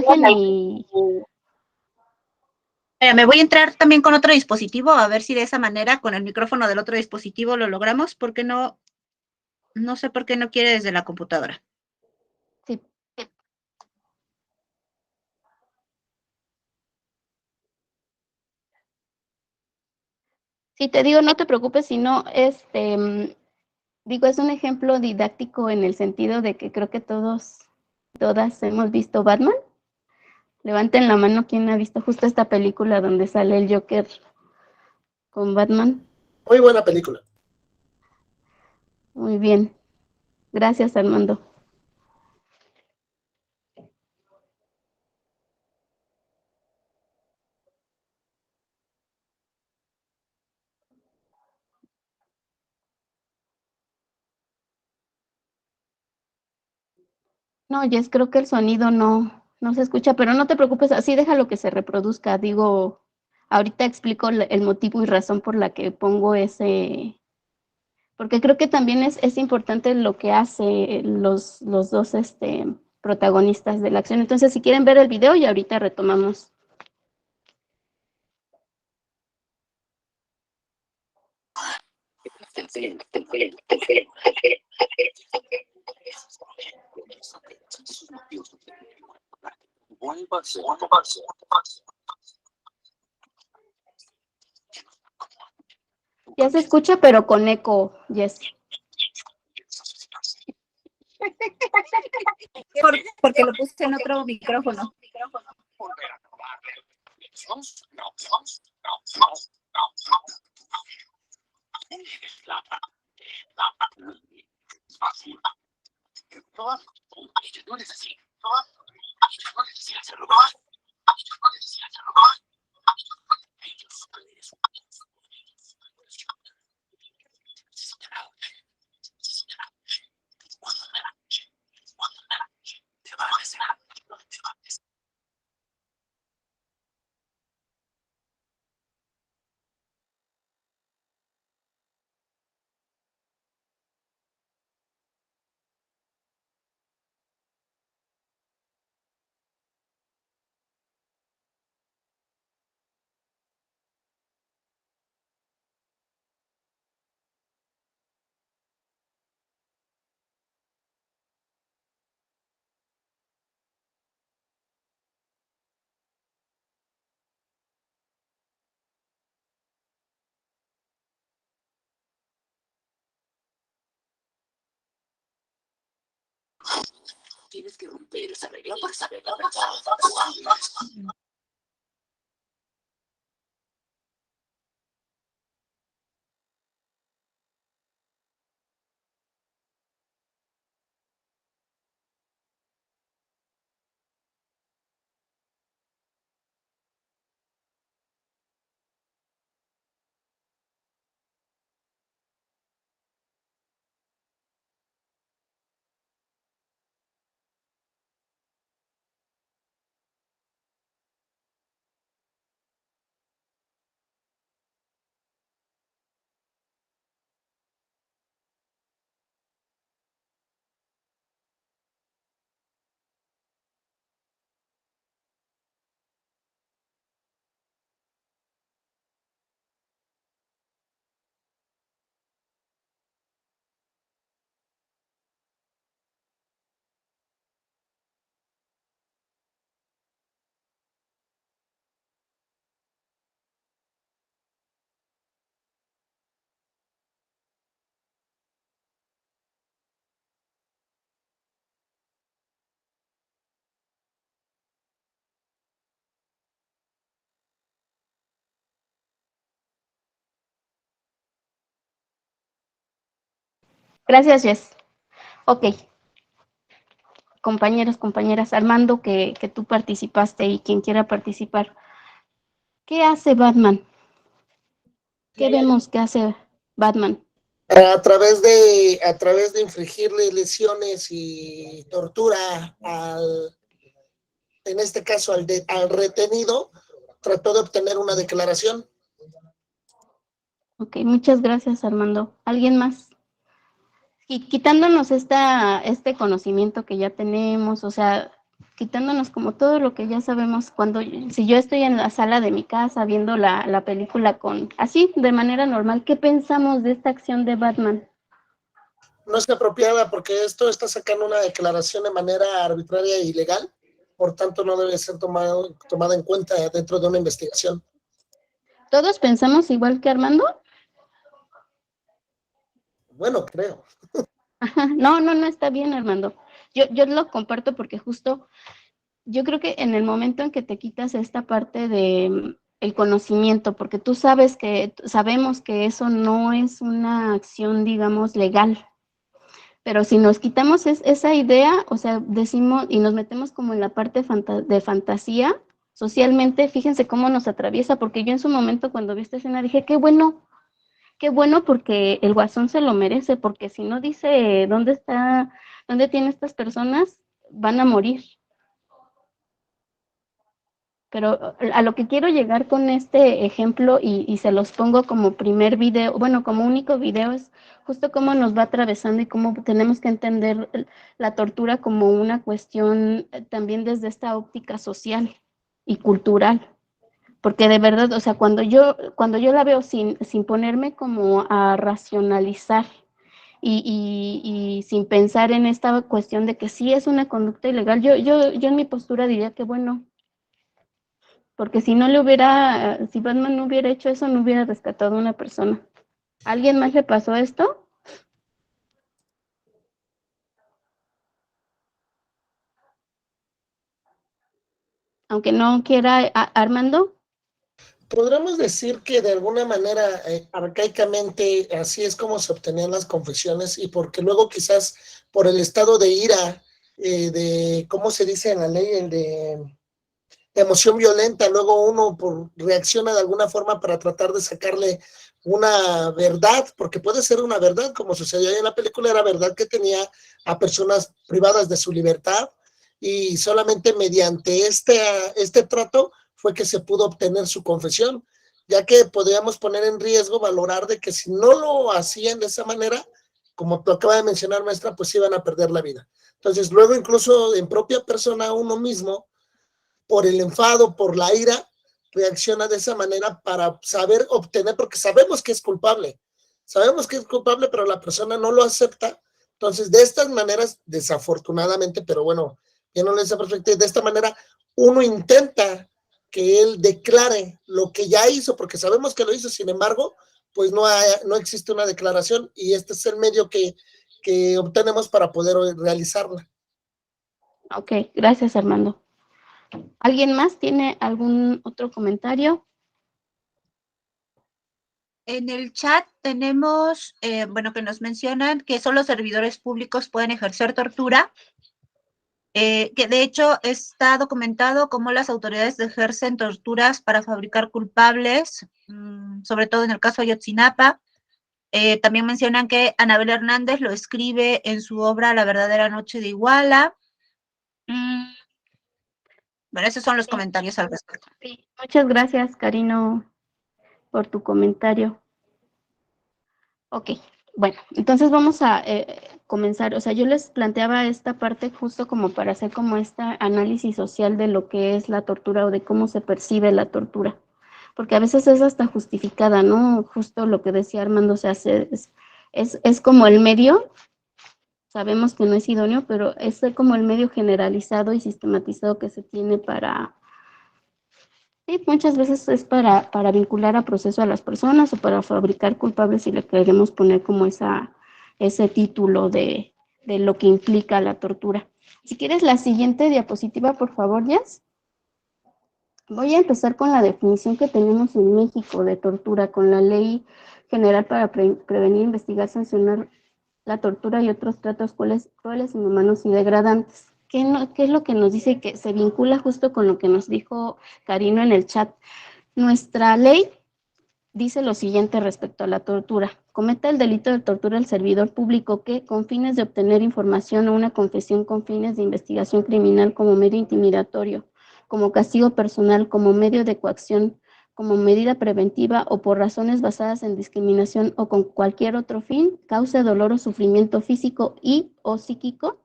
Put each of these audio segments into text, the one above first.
dejen y... Me voy a entrar también con otro dispositivo, a ver si de esa manera, con el micrófono del otro dispositivo lo logramos, porque no sé por qué no quiere desde la computadora. Sí. Sí, te digo, no te preocupes, sino, digo, es un ejemplo didáctico en el sentido de que creo que todas hemos visto Batman. Levanten la mano quien ha visto justo esta película donde sale el Joker con Batman. Muy buena película. Muy bien. Gracias, Armando. No, Jess, creo que el sonido no se escucha, pero no te preocupes, así déjalo que se reproduzca. Digo, ahorita explico el motivo y razón por la que pongo ese, porque creo que también es importante lo que hace los dos protagonistas de la acción. Entonces, si quieren ver el video y ahorita retomamos. Ya se escucha, pero con eco, Jess. Porque lo puse en otro micrófono. Tienes que romper esa regla para saber la verdad. Gracias, Jess. Ok. Compañeros, compañeras, Armando, que tú participaste y quien quiera participar. ¿Qué hace Batman? ¿Qué vemos que hace Batman? A través de infligirle lesiones y tortura en este caso al retenido, trató de obtener una declaración. Ok, muchas gracias, Armando. ¿Alguien más? Y quitándonos este conocimiento que ya tenemos, o sea, quitándonos como todo lo que ya sabemos. Si yo estoy en la sala de mi casa viendo la película así, de manera normal, ¿qué pensamos de esta acción de Batman? No es apropiada porque esto está sacando una declaración de manera arbitraria e ilegal, por tanto no debe ser tomada en cuenta dentro de una investigación. ¿Todos pensamos igual que Armando? Bueno, creo. No, está bien, Armando. Yo lo comparto porque justo yo creo que en el momento en que te quitas esta parte de el conocimiento, porque sabemos que eso no es una acción, digamos, legal, pero si nos quitamos esa idea, o sea, decimos y nos metemos como en la parte de fantasía, socialmente, fíjense cómo nos atraviesa, porque yo en su momento cuando vi esta escena dije, qué bueno porque el Guasón se lo merece, porque si no dice dónde tiene estas personas, van a morir. Pero a lo que quiero llegar con este ejemplo y se los pongo como primer video, bueno, como único video, es justo cómo nos va atravesando y cómo tenemos que entender la tortura como una cuestión también desde esta óptica social y cultural. Porque de verdad, o sea, cuando yo la veo sin ponerme como a racionalizar y sin pensar en esta cuestión de que sí es una conducta ilegal, yo en mi postura diría que bueno, porque si Batman no hubiera hecho eso, no hubiera rescatado a una persona. ¿A alguien más le pasó esto? Aunque no quiera, Armando. Podríamos decir que de alguna manera, arcaicamente, así es como se obtenían las confesiones y porque luego quizás por el estado de ira, de, ¿cómo se dice en la ley? El de emoción violenta, luego uno reacciona de alguna forma para tratar de sacarle una verdad, porque puede ser una verdad, como sucedió en la película, era verdad que tenía a personas privadas de su libertad y solamente mediante este trato fue que se pudo obtener su confesión, ya que podríamos poner en riesgo, valorar de que si no lo hacían de esa manera, como tú acaba de mencionar, maestra, pues iban a perder la vida. Entonces, luego incluso en propia persona uno mismo, por el enfado, por la ira, reacciona de esa manera para saber obtener, porque sabemos que es culpable, pero la persona no lo acepta. Entonces, de estas maneras, desafortunadamente, pero bueno, ya no les perfecto, de esta manera uno intenta que él declare lo que ya hizo, porque sabemos que lo hizo, sin embargo, pues no existe una declaración y este es el medio que obtenemos para poder realizarla. Ok, gracias, Armando. ¿Alguien más tiene algún otro comentario? En el chat tenemos, bueno, que nos mencionan que solo servidores públicos pueden ejercer tortura, que de hecho está documentado cómo las autoridades ejercen torturas para fabricar culpables, sobre todo en el caso de Ayotzinapa. También mencionan que Anabel Hernández lo escribe en su obra La verdadera noche de Iguala. Bueno, esos son los comentarios al respecto. Sí, muchas gracias, Karino, por tu comentario. Ok, bueno, entonces vamos a comenzar. O sea, yo les planteaba esta parte justo como para hacer como este análisis social de lo que es la tortura o de cómo se percibe la tortura. Porque a veces es hasta justificada, ¿no? Justo lo que decía Armando, o sea, es como el medio, sabemos que no es idóneo, pero es como el medio generalizado y sistematizado que se tiene para... Sí, muchas veces es para vincular a proceso a las personas o para fabricar culpables si le queremos poner como ese título de lo que implica la tortura. Si quieres la siguiente diapositiva, por favor, Jess. Voy a empezar con la definición que tenemos en México de tortura, con la Ley General para Prevenir, Investigar, Sancionar la Tortura y otros tratos crueles, inhumanos y degradantes. ¿Qué es lo que nos dice? Que se vincula justo con lo que nos dijo Karino en el chat. Nuestra ley dice lo siguiente respecto a la tortura. Cometa el delito de tortura el servidor público que, con fines de obtener información o una confesión con fines de investigación criminal como medio intimidatorio, como castigo personal, como medio de coacción, como medida preventiva o por razones basadas en discriminación o con cualquier otro fin, cause dolor o sufrimiento físico y o psíquico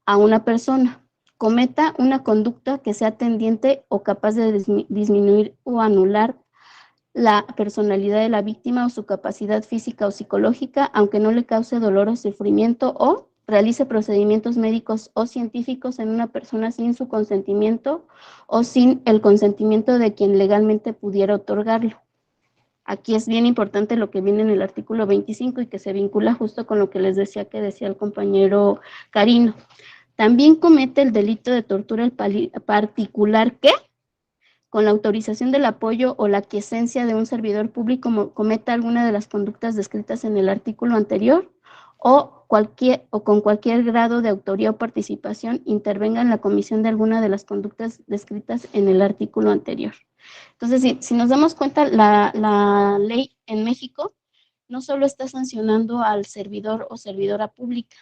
a una persona, cometa una conducta que sea tendiente o capaz de disminuir o anular la personalidad de la víctima o su capacidad física o psicológica, aunque no le cause dolor o sufrimiento, o realice procedimientos médicos o científicos en una persona sin su consentimiento o sin el consentimiento de quien legalmente pudiera otorgarlo. Aquí es bien importante lo que viene en el artículo 25 y que se vincula justo con lo que les decía que decía el compañero Carino. También comete el delito de tortura el particular que, con la autorización del apoyo o la aquiescencia de un servidor público, cometa alguna de las conductas descritas en el artículo anterior o con cualquier grado de autoría o participación intervenga en la comisión de alguna de las conductas descritas en el artículo anterior. Entonces, si nos damos cuenta, la ley en México no solo está sancionando al servidor o servidora pública,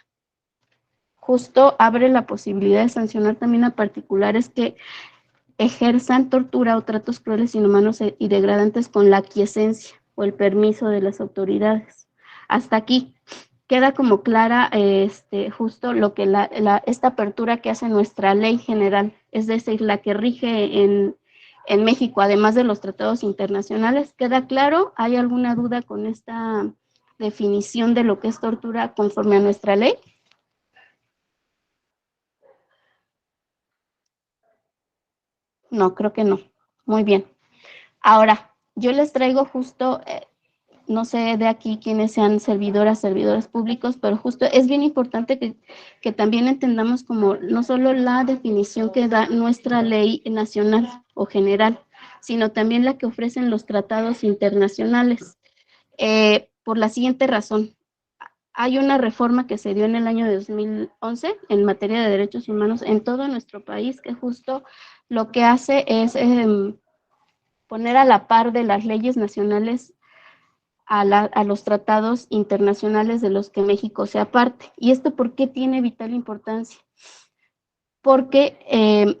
justo abre la posibilidad de sancionar también a particulares que ejerzan tortura o tratos crueles, inhumanos y degradantes con la aquiescencia o el permiso de las autoridades. Hasta aquí queda como clara justo lo que esta apertura que hace nuestra ley general, es decir, la que rige en México, además de los tratados internacionales. ¿Queda claro? ¿Hay alguna duda con esta definición de lo que es tortura conforme a nuestra ley? No, creo que no. Muy bien. Ahora, yo les traigo justo, no sé de aquí quiénes sean servidores públicos, pero justo es bien importante que también entendamos como no solo la definición que da nuestra ley nacional o general, sino también la que ofrecen los tratados internacionales. Por la siguiente razón, hay una reforma que se dio en el año 2011 en materia de derechos humanos en todo nuestro país, que justo lo que hace es poner a la par de las leyes nacionales a los tratados internacionales de los que México sea parte. ¿Y esto por qué tiene vital importancia? Porque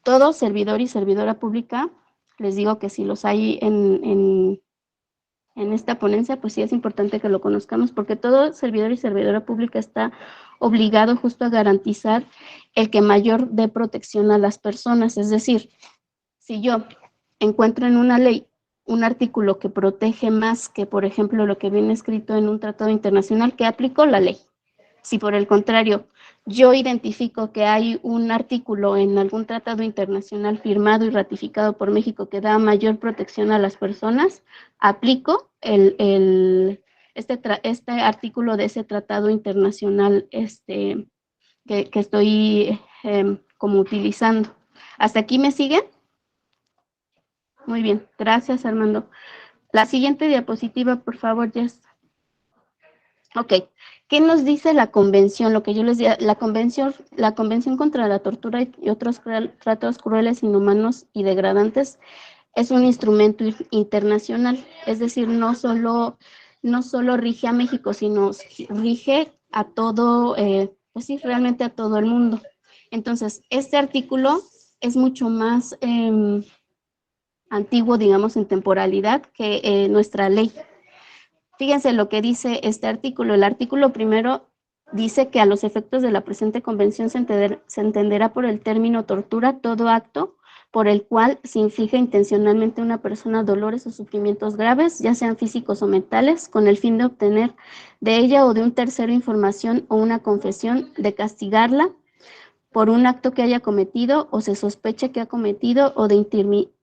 todo servidor y servidora pública, les digo que si los hay en esta ponencia, pues sí es importante que lo conozcamos, porque todo servidor y servidora pública está obligado justo a garantizar el que mayor dé protección a las personas. Es decir, si yo encuentro en una ley un artículo que protege más que, por ejemplo, lo que viene escrito en un tratado internacional, que aplicó la ley. Si por el contrario, yo identifico que hay un artículo en algún tratado internacional firmado y ratificado por México que da mayor protección a las personas, aplico este artículo de ese tratado internacional que estoy como utilizando. ¿Hasta aquí me siguen? Muy bien, gracias Armando. La siguiente diapositiva, por favor, Jess. Ok, ¿qué nos dice la convención? Lo que yo les decía, la convención contra la tortura y otros tratos crueles, inhumanos y degradantes es un instrumento internacional, es decir, no solo rige a México, sino rige a todo, pues sí, realmente a todo el mundo. Entonces, este artículo es mucho más antiguo, digamos, en temporalidad que nuestra ley. Fíjense lo que dice este artículo. El artículo primero dice que a los efectos de la presente convención se entenderá por el término tortura todo acto por el cual se inflige intencionalmente a una persona dolores o sufrimientos graves, ya sean físicos o mentales, con el fin de obtener de ella o de un tercero información o una confesión, de castigarla por un acto que haya cometido o se sospeche que ha cometido, o de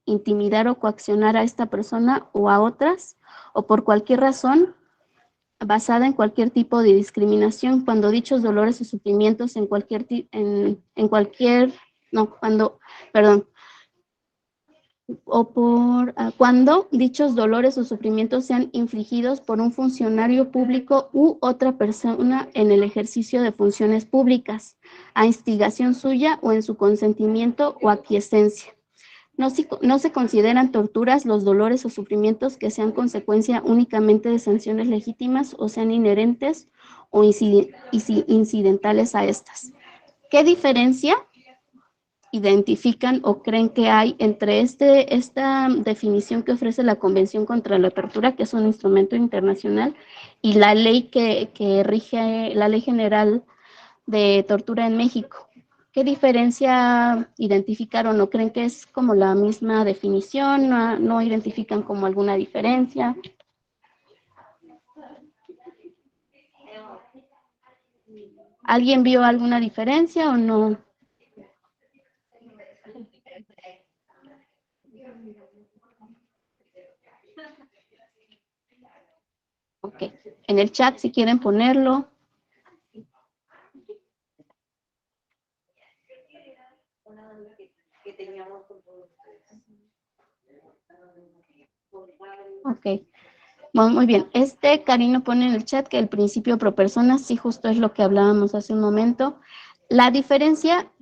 intimidar o coaccionar a esta persona o a otras, o por cualquier razón basada en cualquier tipo de discriminación, cuando dichos dolores o sufrimientos cuando dichos dolores o sufrimientos sean infligidos por un funcionario público u otra persona en el ejercicio de funciones públicas, a instigación suya o en su consentimiento o aquiescencia. No se consideran torturas los dolores o sufrimientos que sean consecuencia únicamente de sanciones legítimas o sean inherentes o incidentales a estas. ¿Qué diferencia identifican o creen que hay entre esta definición que ofrece la Convención contra la Tortura, que es un instrumento internacional, y la ley que rige, la Ley General de Tortura en México? ¿Qué diferencia identificaron o creen que es como la misma definición? ¿No identifican como alguna diferencia? ¿Alguien vio alguna diferencia o no? Ok, en el chat si quieren ponerlo. Ok, bueno, muy bien. Karino pone en el chat que el principio pro persona, sí, justo es lo que hablábamos hace un momento. La diferencia,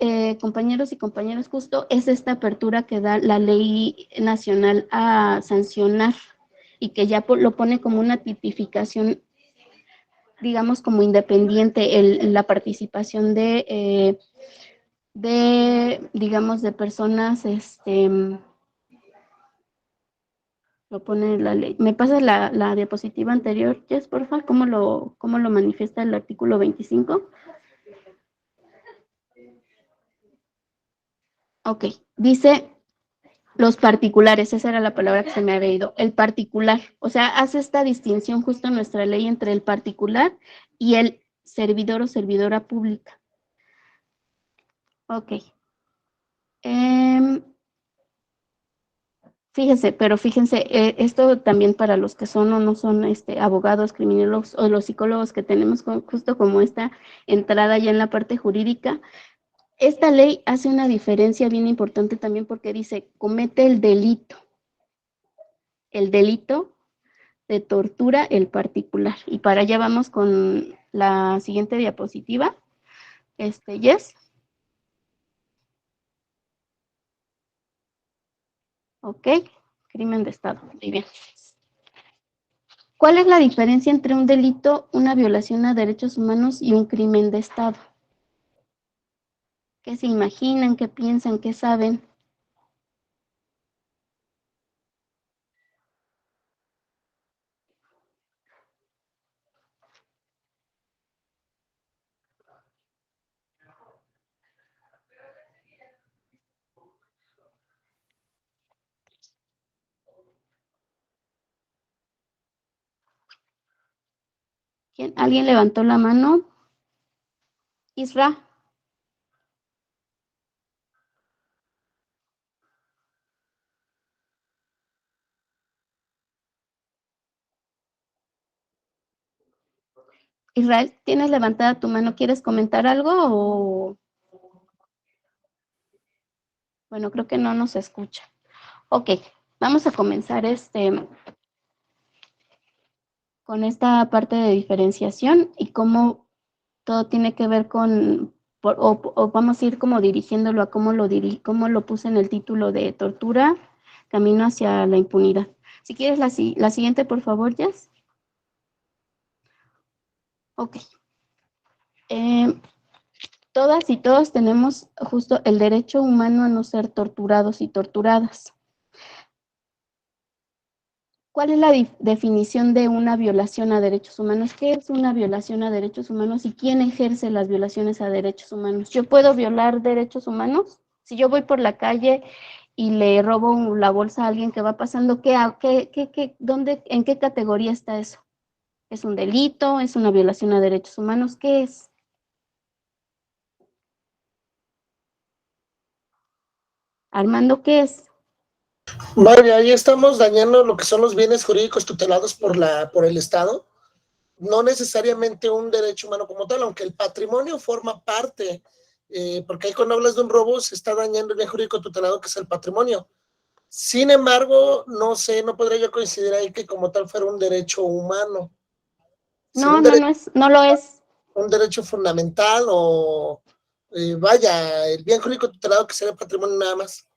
compañeros y compañeras, justo es esta apertura que da la ley nacional a sancionar y que ya lo pone como una tipificación, digamos, como independiente, la participación digamos, de personas, lo pone en la ley. ¿Me pasas la diapositiva anterior, Jess, porfa? ¿Cómo lo manifiesta el artículo 25? Ok, dice los particulares, esa era la palabra que se me había ido, el particular, o sea, hace esta distinción justo en nuestra ley entre el particular y el servidor o servidora pública. Ok. Fíjense, esto también para los que son o no son abogados, criminólogos o los psicólogos que tenemos justo como esta entrada ya en la parte jurídica, esta ley hace una diferencia bien importante también porque dice, comete el delito de tortura el particular. Y para allá vamos con la siguiente diapositiva. Yes. Ok, crimen de Estado, muy bien. ¿Cuál es la diferencia entre un delito, una violación a derechos humanos y un crimen de Estado? ¿Qué se imaginan, qué piensan, qué saben? ¿Alguien levantó la mano? Isra. Israel, ¿tienes levantada tu mano? ¿Quieres comentar algo o...? Bueno, creo que no nos escucha. Ok, vamos a comenzar con esta parte de diferenciación y cómo todo tiene que ver con, o vamos a ir como dirigiéndolo a cómo lo puse en el título de tortura, camino hacia la impunidad. Si quieres la siguiente, por favor, Jess. Ok. Todas y todos tenemos justo el derecho humano a no ser torturados y torturadas. ¿Cuál es la definición de una violación a derechos humanos? ¿Qué es una violación a derechos humanos y quién ejerce las violaciones a derechos humanos? ¿Yo puedo violar derechos humanos? Si yo voy por la calle y le robo la bolsa a alguien que va pasando, ¿en qué categoría está eso? ¿Es un delito? ¿Es una violación a derechos humanos? ¿Qué es? Armando, ¿qué es? Vale, ahí estamos dañando lo que son los bienes jurídicos tutelados por el Estado. No necesariamente un derecho humano como tal, aunque el patrimonio forma parte, porque ahí cuando hablas de un robo se está dañando el bien jurídico tutelado que es el patrimonio. Sin embargo, no sé, no podría yo coincidir ahí que como tal fuera un derecho humano. No, no lo es. Un derecho fundamental o vaya, el bien jurídico tutelado que sería patrimonio nada más.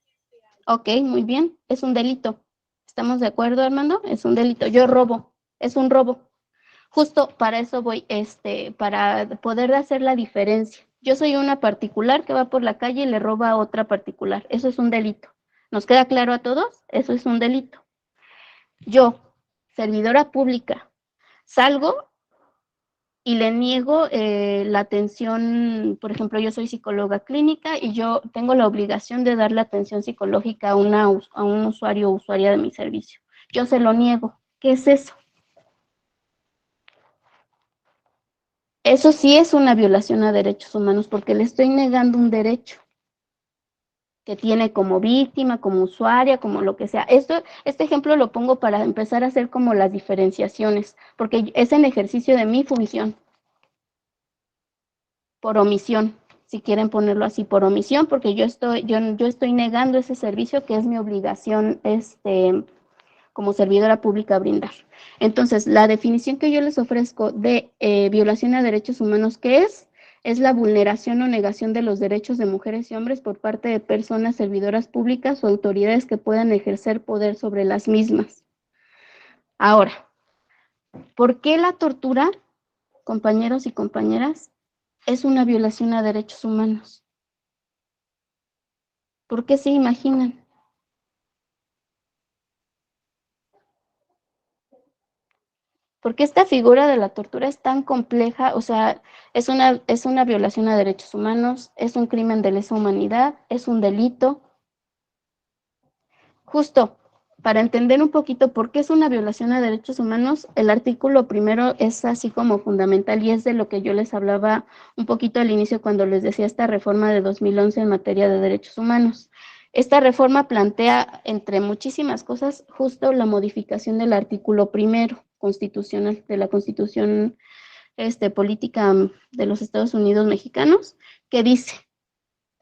Ok, muy bien, es un delito. ¿Estamos de acuerdo, Armando? Es un delito. Yo robo, es un robo. Justo para eso voy, para poder hacer la diferencia. Yo soy una particular que va por la calle y le roba a otra particular. Eso es un delito. ¿Nos queda claro a todos? Eso es un delito. Yo, servidora pública, salgo y le niego la atención. Por ejemplo, yo soy psicóloga clínica y yo tengo la obligación de darle atención psicológica a un usuario o usuaria de mi servicio. Yo se lo niego. ¿Qué es eso? Eso sí es una violación a derechos humanos porque le estoy negando un derecho que tiene como víctima, como usuaria, como lo que sea. Este ejemplo lo pongo para empezar a hacer como las diferenciaciones, porque es en ejercicio de mi función, por omisión, si quieren ponerlo así, por omisión, porque yo estoy negando ese servicio que es mi obligación como servidora pública brindar. Entonces, la definición que yo les ofrezco de violación a derechos humanos, ¿qué es? Es la vulneración o negación de los derechos de mujeres y hombres por parte de personas servidoras públicas o autoridades que puedan ejercer poder sobre las mismas. Ahora, ¿por qué la tortura, compañeros y compañeras, es una violación a derechos humanos? ¿Por qué se imaginan? Porque esta figura de la tortura es tan compleja, o sea, es una violación a derechos humanos, es un crimen de lesa humanidad, es un delito. Justo para entender un poquito por qué es una violación a derechos humanos, el artículo primero es así como fundamental y es de lo que yo les hablaba un poquito al inicio cuando les decía esta reforma de 2011 en materia de derechos humanos. Esta reforma plantea, entre muchísimas cosas, justo la modificación del artículo primero constitucional de la Constitución política de los Estados Unidos mexicanos, que dice,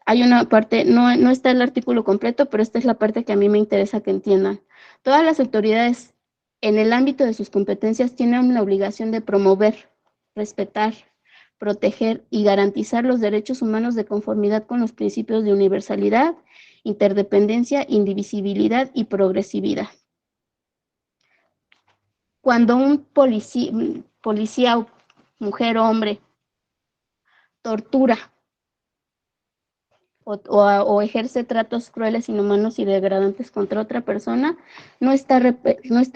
hay una parte, no está el artículo completo, pero esta es la parte que a mí me interesa que entiendan. Todas las autoridades en el ámbito de sus competencias tienen la obligación de promover, respetar, proteger y garantizar los derechos humanos de conformidad con los principios de universalidad, interdependencia, indivisibilidad y progresividad. Cuando un policía, mujer o hombre, tortura o ejerce tratos crueles, inhumanos y degradantes contra otra persona, no está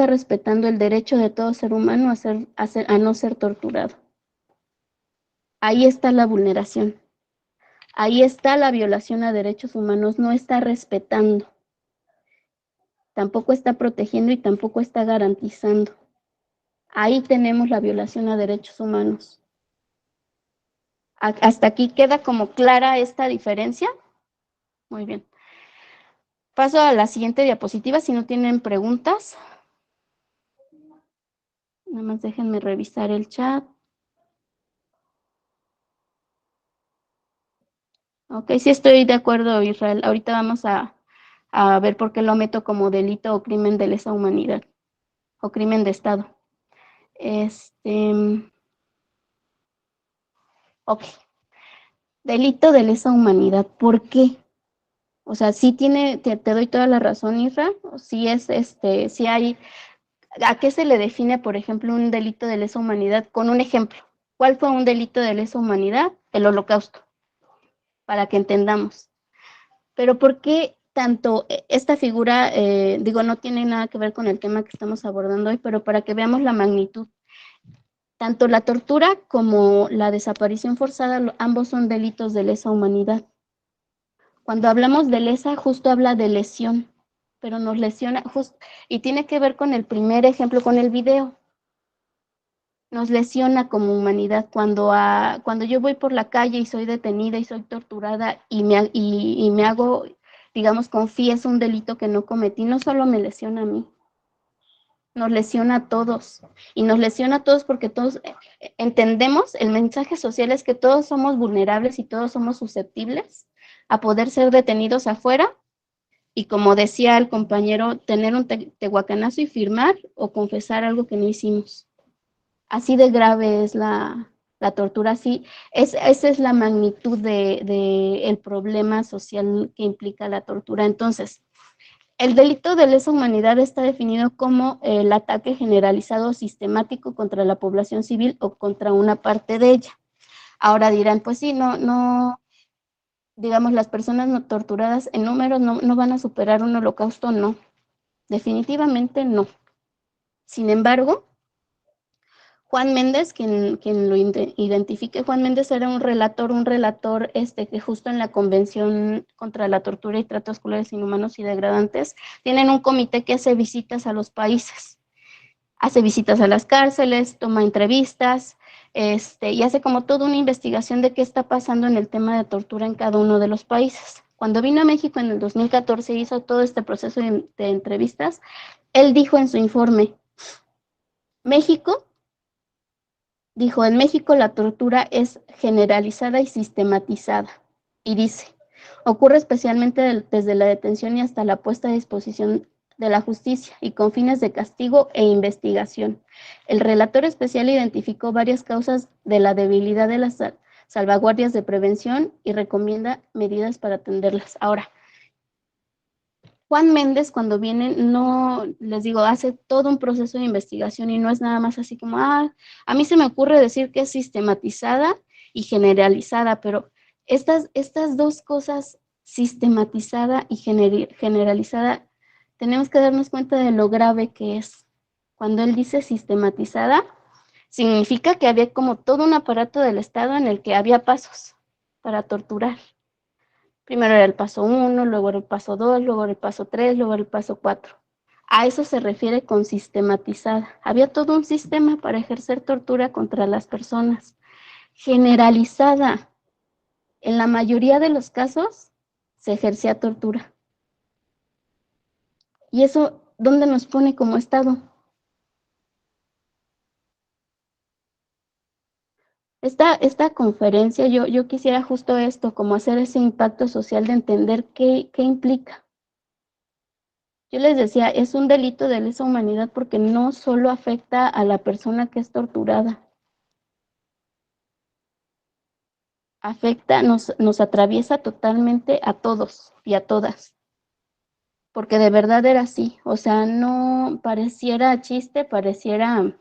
respetando el derecho de todo ser humano a no ser torturado. Ahí está la vulneración. Ahí está la violación a derechos humanos. No está respetando. Tampoco está protegiendo y tampoco está garantizando. Ahí tenemos la violación a derechos humanos. ¿Hasta aquí queda como clara esta diferencia? Muy bien. Paso a la siguiente diapositiva si no tienen preguntas. Nada más déjenme revisar el chat. Ok, sí estoy de acuerdo, Israel. Ahorita vamos a ver por qué lo meto como delito o crimen de lesa humanidad o crimen de Estado. Ok. Delito de lesa humanidad. ¿Por qué? O sea, sí te doy toda la razón, Israel. Sí sí hay. ¿A qué se le define, por ejemplo, un delito de lesa humanidad? Con un ejemplo. ¿Cuál fue un delito de lesa humanidad? El Holocausto, para que entendamos. Pero ¿por qué tanto esta figura, no tiene nada que ver con el tema que estamos abordando hoy, pero para que veamos la magnitud? Tanto la tortura como la desaparición forzada, ambos son delitos de lesa humanidad. Cuando hablamos de lesa, justo habla de lesión, pero nos lesiona, y tiene que ver con el primer ejemplo, con el video. Nos lesiona como humanidad cuando yo voy por la calle y soy detenida y soy torturada y me hago, confieso un delito que no cometí, no solo me lesiona a mí, nos lesiona a todos. Y nos lesiona a todos porque todos entendemos, el mensaje social es que todos somos vulnerables y todos somos susceptibles a poder ser detenidos afuera y, como decía el compañero, tener un tehuacanazo y firmar o confesar algo que no hicimos. Así de grave es la tortura, esa es la magnitud del problema social que implica la tortura. Entonces, el delito de lesa humanidad está definido como el ataque generalizado sistemático contra la población civil o contra una parte de ella. Ahora dirán, pues sí, las personas no torturadas en números no van a superar un holocausto, no, definitivamente no. Sin embargo, Juan Méndez, quien lo identifique, Juan Méndez era un relator que justo en la Convención contra la Tortura y Tratos Crueles, Inhumanos y Degradantes, tienen un comité que hace visitas a los países, hace visitas a las cárceles, toma entrevistas, y hace como toda una investigación de qué está pasando en el tema de tortura en cada uno de los países. Cuando vino a México en el 2014 hizo todo este proceso de entrevistas, él dijo en su informe, en México la tortura es generalizada y sistematizada. Y dice, ocurre especialmente desde la detención y hasta la puesta a disposición de la justicia y con fines de castigo e investigación. El relator especial identificó varias causas de la debilidad de las salvaguardias de prevención y recomienda medidas para atenderlas. Ahora, Juan Méndez cuando viene, no, les digo, hace todo un proceso de investigación y no es nada más así como, a mí se me ocurre decir que es sistematizada y generalizada, pero estas dos cosas, sistematizada y generalizada, tenemos que darnos cuenta de lo grave que es. Cuando él dice sistematizada, significa que había como todo un aparato del Estado en el que había pasos para torturar. Primero era el paso 1, luego era el paso 2, luego era el paso 3, luego era el paso 4. A eso se refiere con sistematizada. Había todo un sistema para ejercer tortura contra las personas. Generalizada. En la mayoría de los casos se ejercía tortura. ¿Y eso dónde nos pone como Estado? Esta conferencia, yo quisiera justo esto, como hacer ese impacto social de entender qué implica. Yo les decía, es un delito de lesa humanidad porque no solo afecta a la persona que es torturada, nos atraviesa totalmente a todos y a todas, porque de verdad era así, o sea, no pareciera chiste, pareciera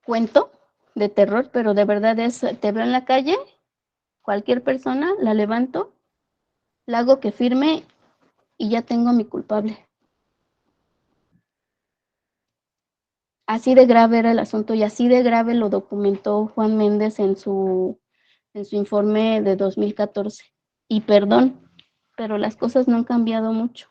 cuento de terror, pero de verdad te veo en la calle, cualquier persona, la levanto, la hago que firme y ya tengo a mi culpable. Así de grave era el asunto y así de grave lo documentó Juan Méndez en su informe de 2014. Y perdón, pero las cosas no han cambiado mucho.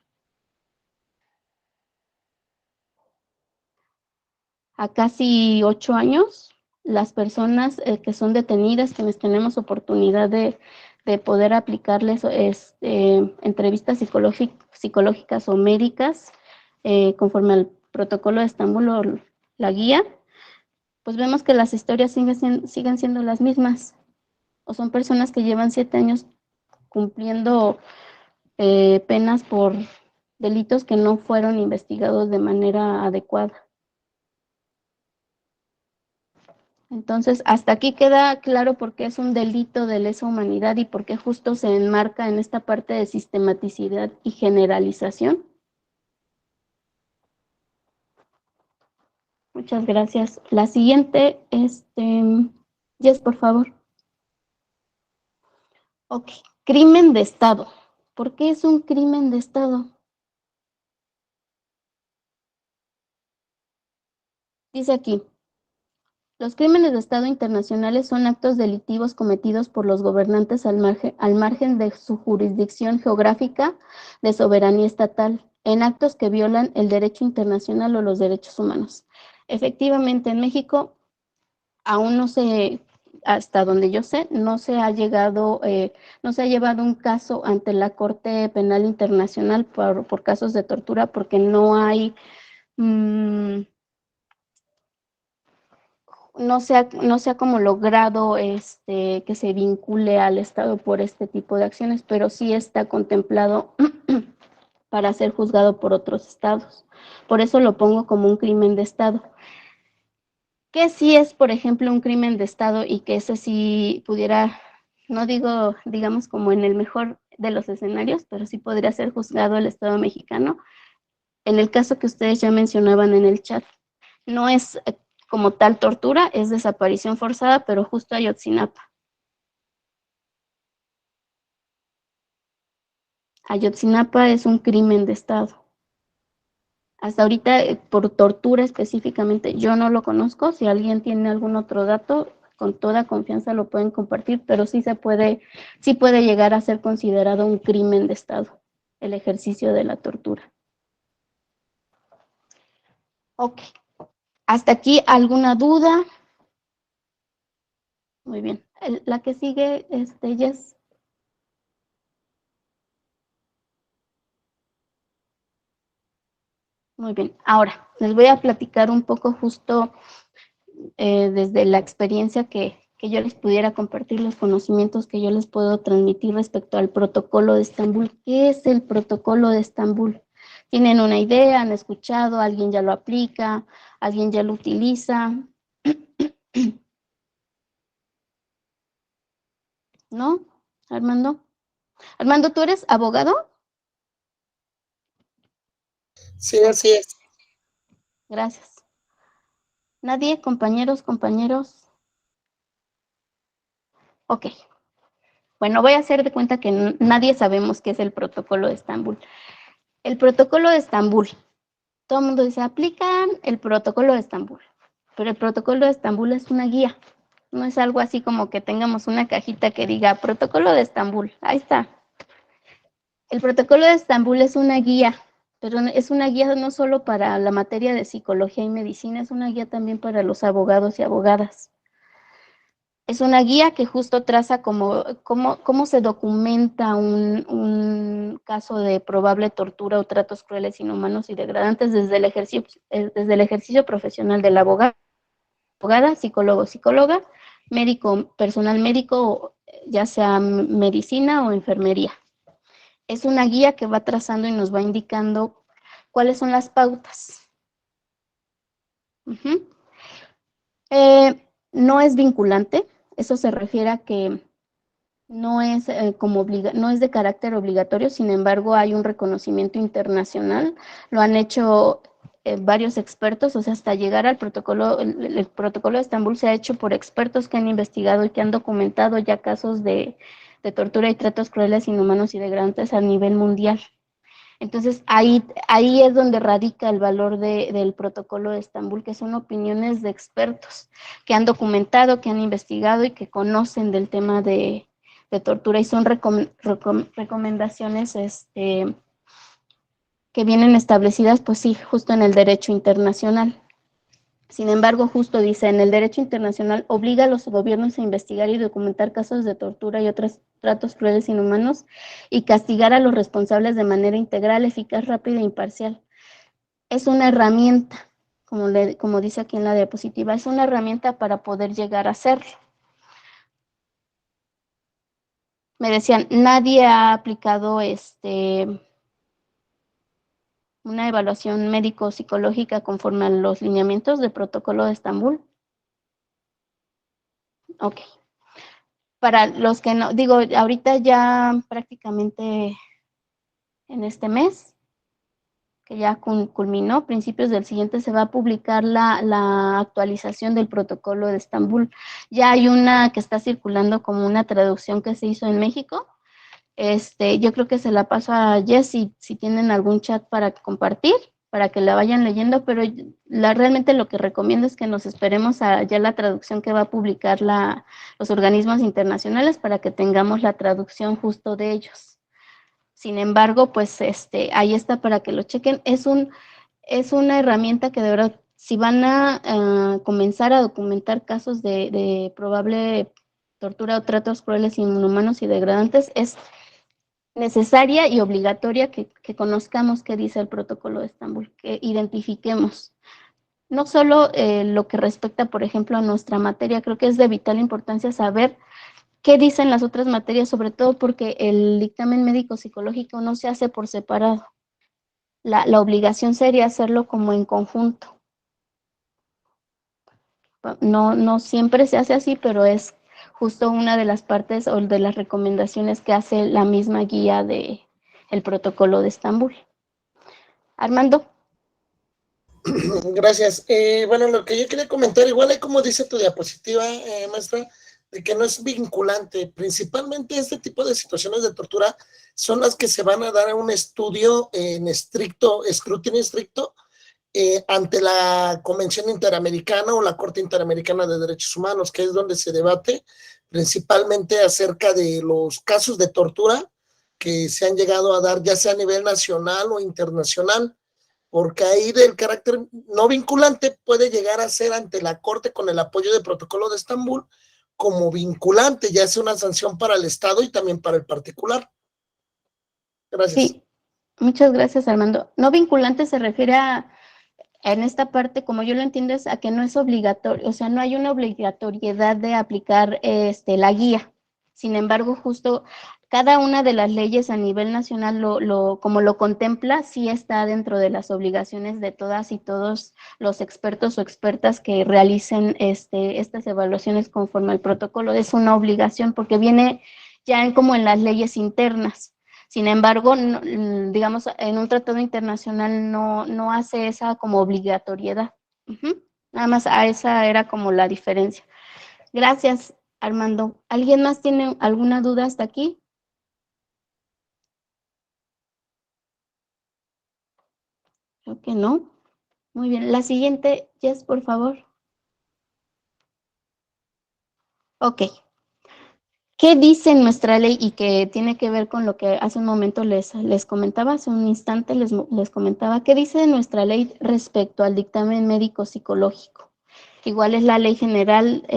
A casi 8 años, las personas que son detenidas, quienes tenemos oportunidad de poder aplicarles entrevistas psicológicas o médicas, conforme al protocolo de Estambul o la guía, pues vemos que las historias siguen siendo las mismas. O son personas que llevan 7 años cumpliendo penas por delitos que no fueron investigados de manera adecuada. Entonces, hasta aquí queda claro por qué es un delito de lesa humanidad y por qué justo se enmarca en esta parte de sistematicidad y generalización. Muchas gracias. La siguiente, Jess, por favor. Ok, crimen de Estado. ¿Por qué es un crimen de Estado? Dice aquí, los crímenes de Estado internacionales son actos delictivos cometidos por los gobernantes al margen de su jurisdicción geográfica de soberanía estatal, en actos que violan el derecho internacional o los derechos humanos. Efectivamente, en México aún no se, hasta donde yo sé, no se ha llevado un caso ante la Corte Penal Internacional por casos de tortura, porque no hay no se ha como logrado que se vincule al Estado por este tipo de acciones, pero sí está contemplado para ser juzgado por otros estados. Por eso lo pongo como un crimen de Estado. ¿Qué sí es, por ejemplo, un crimen de Estado y que ese sí pudiera, no digo, digamos, como en el mejor de los escenarios, pero sí podría ser juzgado el Estado mexicano? En el caso que ustedes ya mencionaban en el chat, no es como tal tortura, es desaparición forzada, pero justo Ayotzinapa. Ayotzinapa es un crimen de Estado. Hasta ahorita, por tortura específicamente, yo no lo conozco. Si alguien tiene algún otro dato, con toda confianza lo pueden compartir, pero sí puede llegar a ser considerado un crimen de Estado, el ejercicio de la tortura. Ok. ¿Hasta aquí alguna duda? Muy bien. La que sigue, Jess. Muy bien. Ahora, les voy a platicar un poco justo desde la experiencia que yo les pudiera compartir, los conocimientos que yo les puedo transmitir respecto al protocolo de Estambul. ¿Qué es el protocolo de Estambul? ¿Tienen una idea? ¿Han escuchado? ¿Alguien ya lo aplica? ¿Alguien ya lo utiliza? ¿No? Armando. Armando, ¿tú eres abogado? Sí, así es. Gracias. ¿Nadie? ¿Compañeros? Ok. Bueno, voy a hacer de cuenta que nadie sabemos qué es el protocolo de Estambul. El protocolo de Estambul. Todo el mundo dice, aplican el protocolo de Estambul. Pero el protocolo de Estambul es una guía. No es algo así como que tengamos una cajita que diga protocolo de Estambul. Ahí está. El protocolo de Estambul es una guía, pero es una guía no solo para la materia de psicología y medicina, es una guía también para los abogados y abogadas. Es una guía que justo traza cómo se documenta un caso de probable tortura o tratos crueles, inhumanos y degradantes desde el ejercicio profesional del abogado, abogada, psicólogo, psicóloga, médico, personal médico, ya sea medicina o enfermería. Es una guía que va trazando y nos va indicando cuáles son las pautas. No es vinculante, eso se refiere a que no es, no es de carácter obligatorio, sin embargo hay un reconocimiento internacional, lo han hecho varios expertos, o sea, hasta llegar al protocolo, el protocolo de Estambul se ha hecho por expertos que han investigado y que han documentado ya casos de tortura y tratos crueles, inhumanos y degradantes a nivel mundial. Entonces, ahí es donde radica el valor del protocolo de Estambul, que son opiniones de expertos que han documentado, que han investigado y que conocen del tema de tortura, y son recomendaciones que vienen establecidas, pues sí, justo en el derecho internacional. Sin embargo, justo dice, en el derecho internacional obliga a los gobiernos a investigar y documentar casos de tortura y otros tratos crueles, inhumanos, y castigar a los responsables de manera integral, eficaz, rápida e imparcial. Es una herramienta, como dice aquí en la diapositiva, es una herramienta para poder llegar a hacerlo. Me decían, nadie ha aplicado una evaluación médico-psicológica conforme a los lineamientos del protocolo de Estambul. Ok. Para los que no, digo, ahorita ya prácticamente en este mes, que ya culminó, principios del siguiente se va a publicar la actualización del protocolo de Estambul. Ya hay una que está circulando como una traducción que se hizo en México. Yo creo que se la paso a Jess si tienen algún chat para compartir, para que la vayan leyendo, pero realmente lo que recomiendo es que nos esperemos a ya la traducción que va a publicar los organismos internacionales para que tengamos la traducción justo de ellos. Sin embargo, pues ahí está para que lo chequen. Es una herramienta que de verdad, si van a comenzar a documentar casos de probable tortura o tratos crueles, inhumanos y degradantes, es necesaria y obligatoria que conozcamos qué dice el protocolo de Estambul, que identifiquemos. No solo lo que respecta, por ejemplo, a nuestra materia, creo que es de vital importancia saber qué dicen las otras materias, sobre todo porque el dictamen médico-psicológico no se hace por separado. La obligación sería hacerlo como en conjunto. No siempre se hace así, pero es justo una de las partes o de las recomendaciones que hace la misma guía del protocolo de Estambul. Armando. Gracias. Bueno, lo que yo quería comentar, igual hay como dice tu diapositiva, maestra, de que no es vinculante. Principalmente este tipo de situaciones de tortura son las que se van a dar a un estudio en escrutinio estricto, ante la Convención Interamericana o la Corte Interamericana de Derechos Humanos, que es donde se debate principalmente acerca de los casos de tortura que se han llegado a dar, ya sea a nivel nacional o internacional, porque ahí del carácter no vinculante puede llegar a ser ante la Corte con el apoyo del Protocolo de Estambul como vinculante, ya sea una sanción para el Estado y también para el particular. Gracias. Sí, muchas gracias, Armando. No vinculante se refiere a, en esta parte, como yo lo entiendo, es a que no es obligatorio, o sea, no hay una obligatoriedad de aplicar la guía. Sin embargo, justo cada una de las leyes a nivel nacional, como lo contempla, sí está dentro de las obligaciones de todas y todos los expertos o expertas que realicen estas evaluaciones conforme al protocolo. Es una obligación porque viene ya como en las leyes internas. Sin embargo, no, digamos, en un tratado internacional no hace esa como obligatoriedad. Nada más a esa era como la diferencia. Gracias, Armando. ¿Alguien más tiene alguna duda hasta aquí? Creo que no. Muy bien. La siguiente, Jess, por favor. Ok. ¿Qué dice nuestra ley y que tiene que ver con lo que hace un momento les comentaba, hace un instante les comentaba? ¿Qué dice nuestra ley respecto al dictamen médico psicológico? Igual es la ley general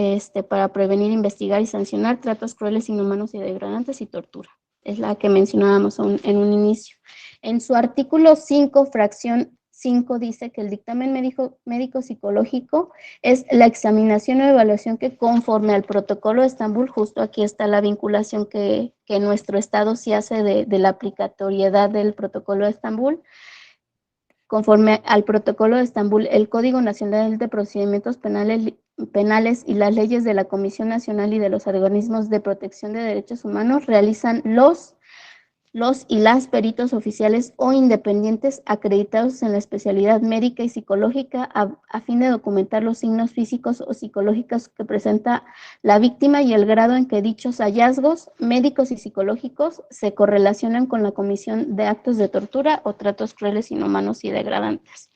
para prevenir, investigar y sancionar tratos crueles, inhumanos y degradantes y tortura. Es la que mencionábamos en un inicio. En su artículo 5, fracción 5, dice que el dictamen médico psicológico es la examinación o evaluación que conforme al protocolo de Estambul, justo aquí está la vinculación que nuestro Estado sí hace de la aplicatoriedad del protocolo de Estambul. Conforme al protocolo de Estambul, el Código Nacional de Procedimientos Penales y las leyes de la Comisión Nacional y de los organismos de protección de derechos humanos realizan los y las peritos oficiales o independientes acreditados en la especialidad médica y psicológica a fin de documentar los signos físicos o psicológicos que presenta la víctima y el grado en que dichos hallazgos médicos y psicológicos se correlacionan con la comisión de actos de tortura o tratos crueles, inhumanos y degradantes.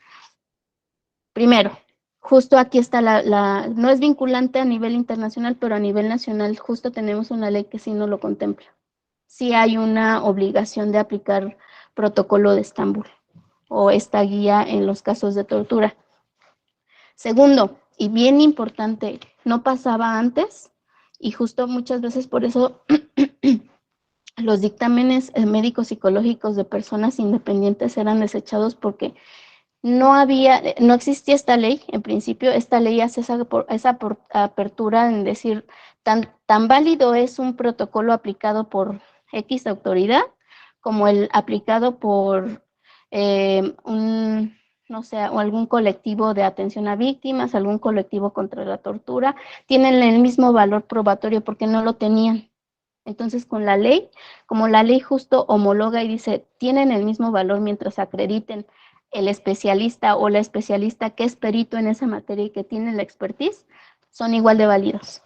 Primero, justo aquí está no es vinculante a nivel internacional, pero a nivel nacional justo tenemos una ley que sí no lo contempla. Sí hay una obligación de aplicar protocolo de Estambul o esta guía en los casos de tortura. Segundo, y bien importante, no pasaba antes y justo muchas veces por eso los dictámenes médicos psicológicos de personas independientes eran desechados porque no existía esta ley, en principio esta ley hace esa apertura en decir, tan válido es un protocolo aplicado por X autoridad, como el aplicado por no sé, o algún colectivo de atención a víctimas, algún colectivo contra la tortura, tienen el mismo valor probatorio porque no lo tenían. Entonces, con la ley, como la ley justo homologa y dice, tienen el mismo valor mientras acrediten el especialista o la especialista que es perito en esa materia y que tiene la expertise, son igual de válidos.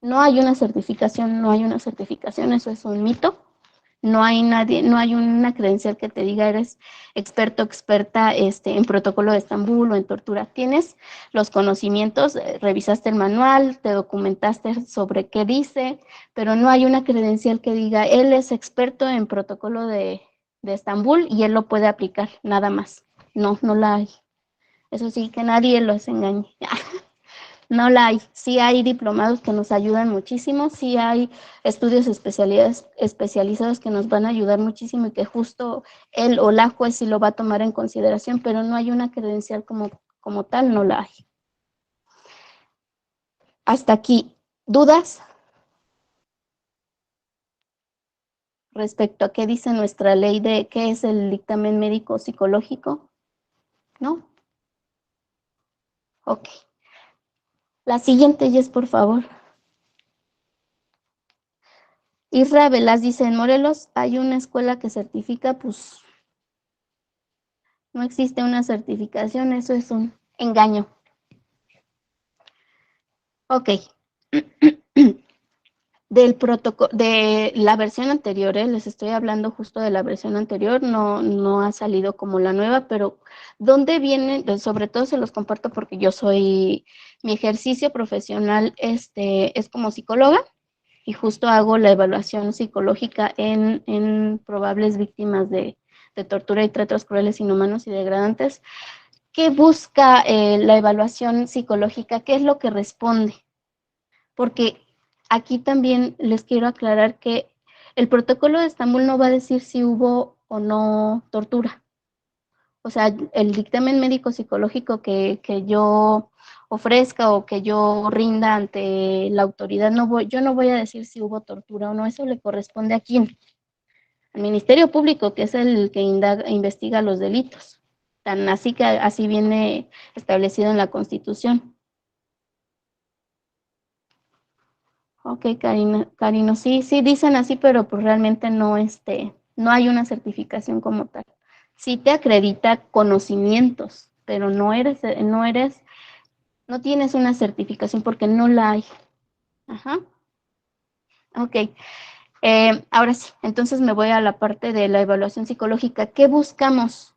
No hay una certificación, eso es un mito. No hay una credencial que te diga eres experto, experta en protocolo de Estambul o en tortura. Tienes los conocimientos, revisaste el manual, te documentaste sobre qué dice, pero no hay una credencial que diga él es experto en protocolo de Estambul y él lo puede aplicar, nada más. No la hay. Eso sí, que nadie los engañe. No la hay. Sí hay diplomados que nos ayudan muchísimo, sí hay estudios especializados que nos van a ayudar muchísimo y que justo él o la juez sí lo va a tomar en consideración, pero no hay una credencial como tal, no la hay. Hasta aquí. ¿Dudas respecto a qué dice nuestra ley de qué es el dictamen médico psicológico? ¿No? Ok. La siguiente, Jess, por favor. Isra Velaz dice, en Morelos hay una escuela que certifica, pues no existe una certificación, eso es un engaño. Ok. Del protocolo, de la versión anterior, les estoy hablando justo de la versión anterior, no ha salido como la nueva, pero ¿dónde viene? Sobre todo se los comparto porque mi ejercicio profesional es como psicóloga y justo hago la evaluación psicológica en probables víctimas de tortura y tratos crueles, inhumanos y degradantes. ¿Qué busca la evaluación psicológica? ¿Qué es lo que responde? Porque aquí también les quiero aclarar que el protocolo de Estambul no va a decir si hubo o no tortura. O sea, el dictamen médico psicológico que yo ofrezca o que yo rinda ante la autoridad, yo no voy a decir si hubo tortura o no, eso le corresponde a quién. Al Ministerio Público, que es el que investiga los delitos. Tan así que así viene establecido en la Constitución. Ok, Karino, sí dicen así, pero pues realmente no hay una certificación como tal. Sí te acredita conocimientos, pero no tienes una certificación porque no la hay. Ajá. Ok. Ahora sí, entonces me voy a la parte de la evaluación psicológica. ¿Qué buscamos?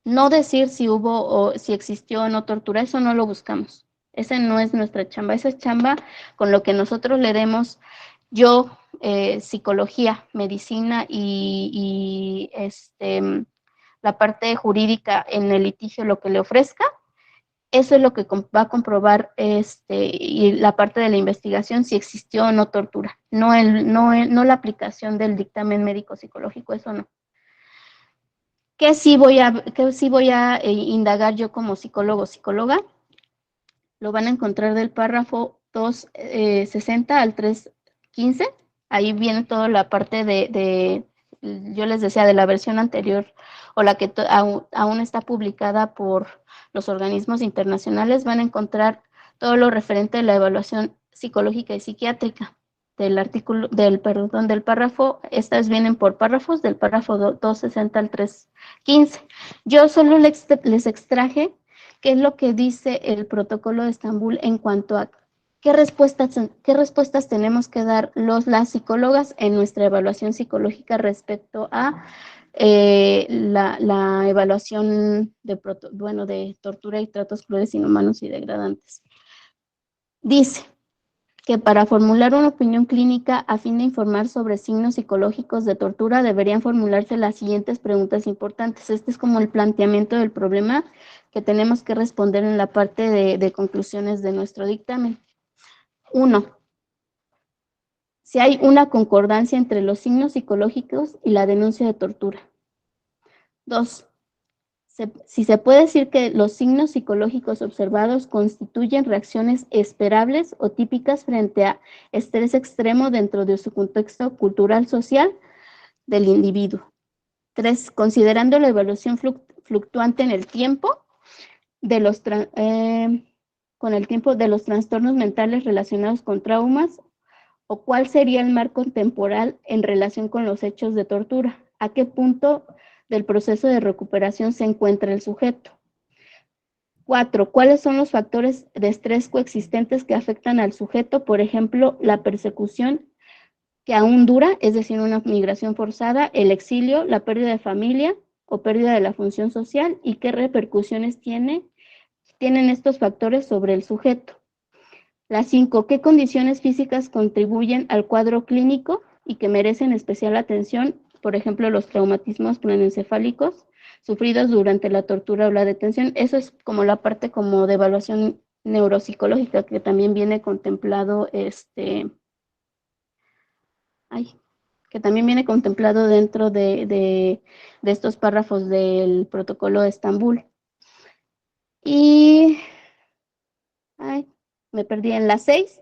No decir si hubo o si existió o no tortura, eso no lo buscamos. Esa no es nuestra chamba, esa es chamba con lo que nosotros le demos psicología, medicina y la parte jurídica en el litigio, lo que le ofrezca. Eso es lo que va a comprobar y la parte de la investigación si existió o no tortura. No la aplicación del dictamen médico psicológico, eso no. ¿Qué sí voy a indagar yo como psicólogo o psicóloga? Lo van a encontrar del párrafo 260 al 315. Ahí viene toda la parte yo les decía, de la versión anterior o la que aún está publicada por los organismos internacionales. Van a encontrar todo lo referente a la evaluación psicológica y psiquiátrica del párrafo, estas vienen por párrafos, del párrafo 260 al 315. Yo solo les extraje qué es lo que dice el protocolo de Estambul en cuanto a qué respuestas tenemos que dar las psicólogas en nuestra evaluación psicológica respecto a la evaluación de tortura y tratos crueles, inhumanos y degradantes. Dice que para formular una opinión clínica a fin de informar sobre signos psicológicos de tortura deberían formularse las siguientes preguntas importantes. Este es como el planteamiento del problema que tenemos que responder en la parte de conclusiones de nuestro dictamen. 1. Si hay una concordancia entre los signos psicológicos y la denuncia de tortura. 2. Si se puede decir que los signos psicológicos observados constituyen reacciones esperables o típicas frente a estrés extremo dentro de su contexto cultural social del individuo. 3. Considerando la evaluación fluctuante en el tiempo de los trastornos mentales relacionados con traumas, o cuál sería el marco temporal en relación con los hechos de tortura, a qué punto del proceso de recuperación se encuentra el sujeto. 4. ¿Cuáles son los factores de estrés coexistentes que afectan al sujeto? Por ejemplo, la persecución que aún dura, es decir, una migración forzada, el exilio, la pérdida de familia o pérdida de la función social, y qué repercusiones tienen estos factores sobre el sujeto. La 5. ¿Qué condiciones físicas contribuyen al cuadro clínico y que merecen especial atención? Por ejemplo, los traumatismos craneoencefálicos sufridos durante la tortura o la detención. Eso es como la parte como de evaluación neuropsicológica que también viene contemplado dentro de estos párrafos del protocolo de Estambul. Y me perdí en la 6.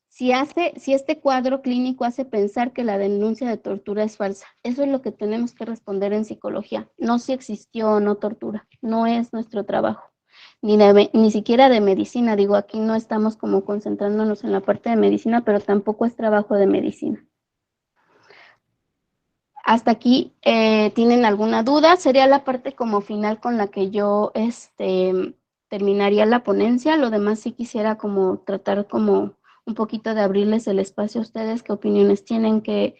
Si este cuadro clínico hace pensar que la denuncia de tortura es falsa. Eso es lo que tenemos que responder en psicología. No si existió o no tortura. No es nuestro trabajo. Ni siquiera de medicina. Digo, aquí no estamos como concentrándonos en la parte de medicina, pero tampoco es trabajo de medicina. Hasta aquí, ¿tienen alguna duda? Sería la parte como final con la que yo terminaría la ponencia. Lo demás sí quisiera como tratar como un poquito de abrirles el espacio a ustedes, qué opiniones tienen, qué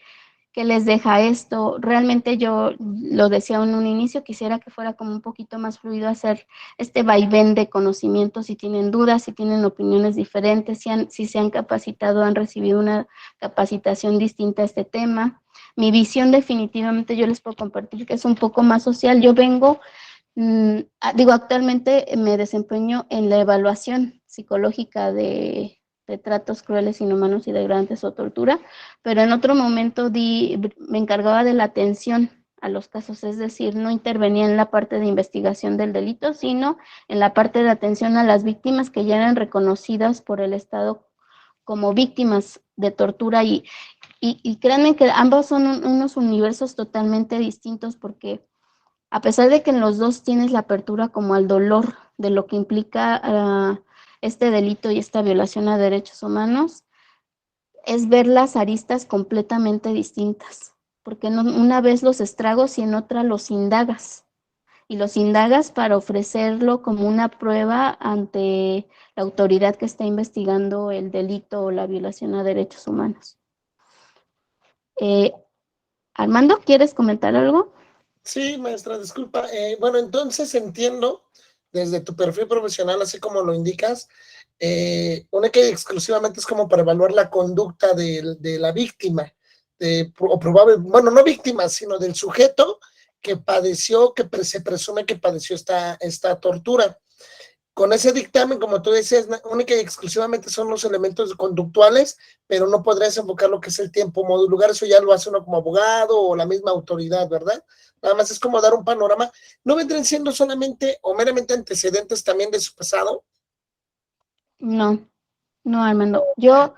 les deja esto. Realmente yo lo decía en un inicio, quisiera que fuera como un poquito más fluido hacer este vaivén de conocimientos, si tienen dudas, si tienen opiniones diferentes, si se han capacitado, han recibido una capacitación distinta a este tema. Mi visión definitivamente yo les puedo compartir que es un poco más social. Yo vengo, actualmente me desempeño en la evaluación psicológica de tratos crueles, inhumanos y degradantes o tortura, pero en otro momento me encargaba de la atención a los casos, es decir, no intervenía en la parte de investigación del delito, sino en la parte de atención a las víctimas que ya eran reconocidas por el Estado como víctimas de tortura y créanme que ambos son unos universos totalmente distintos porque a pesar de que en los dos tienes la apertura como al dolor de lo que implica este delito y esta violación a derechos humanos, es ver las aristas completamente distintas, porque una vez los estragos y en otra los indagas, y los indagas para ofrecerlo como una prueba ante la autoridad que está investigando el delito o la violación a derechos humanos. Armando, ¿quieres comentar algo? Sí, maestra, disculpa. Bueno, entonces entiendo desde tu perfil profesional, así como lo indicas, única y exclusivamente es como para evaluar la conducta de la víctima, o probable, bueno, no víctima, sino del sujeto que padeció, se presume que padeció esta tortura. Con ese dictamen, como tú decías, única y exclusivamente son los elementos conductuales, pero no podrías enfocar lo que es el tiempo, modo y lugar, eso ya lo hace uno como abogado o la misma autoridad, ¿verdad? Nada más es como dar un panorama. ¿No vendrían siendo solamente o meramente antecedentes también de su pasado? No, Armando. Yo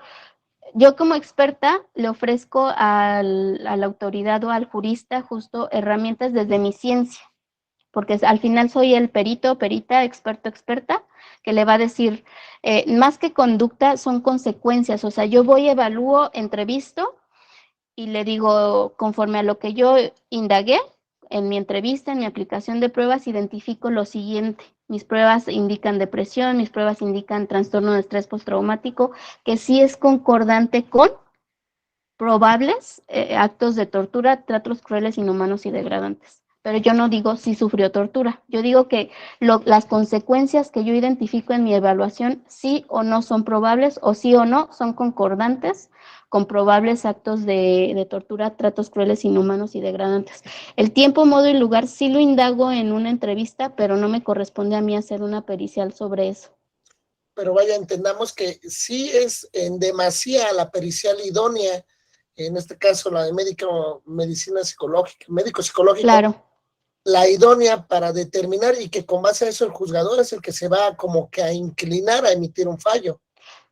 como experta le ofrezco a la autoridad o al jurista justo herramientas desde mi ciencia, porque al final soy el perito, perita, experto, experta, que le va a decir, más que conducta, son consecuencias. O sea, yo voy, evalúo, entrevisto y le digo, conforme a lo que yo indagué en mi entrevista, en mi aplicación de pruebas, identifico lo siguiente. Mis pruebas indican depresión, mis pruebas indican trastorno de estrés postraumático, que sí es concordante con probables actos de tortura, tratos crueles, inhumanos y degradantes. Pero yo no digo si sufrió tortura. Yo digo que las consecuencias que yo identifico en mi evaluación sí o no son probables o sí o no son concordantes con probables actos de tortura, tratos crueles, inhumanos y degradantes. El tiempo, modo y lugar sí lo indago en una entrevista, pero no me corresponde a mí hacer una pericial sobre eso. Pero vaya, entendamos que sí es en demasía la pericial idónea, en este caso la de medicina psicológica, médico-psicológico, claro, la idónea para determinar y que con base a eso el juzgador es el que se va como que a inclinar a emitir un fallo.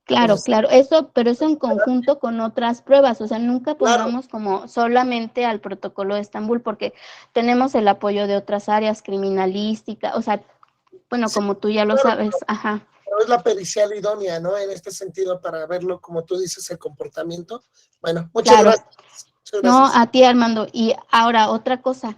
Claro, Entonces, claro, pero eso en conjunto con otras pruebas, o sea, nunca pongamos como solamente al protocolo de Estambul, porque tenemos el apoyo de otras áreas, criminalística, o sea, bueno, sí, como tú ya lo sabes, ajá. pero es la pericial idónea, ¿no? En este sentido, para verlo, como tú dices, el comportamiento. Bueno, muchas Claro. gracias. Muchas No, gracias. a ti, Armando. Y ahora, otra cosa,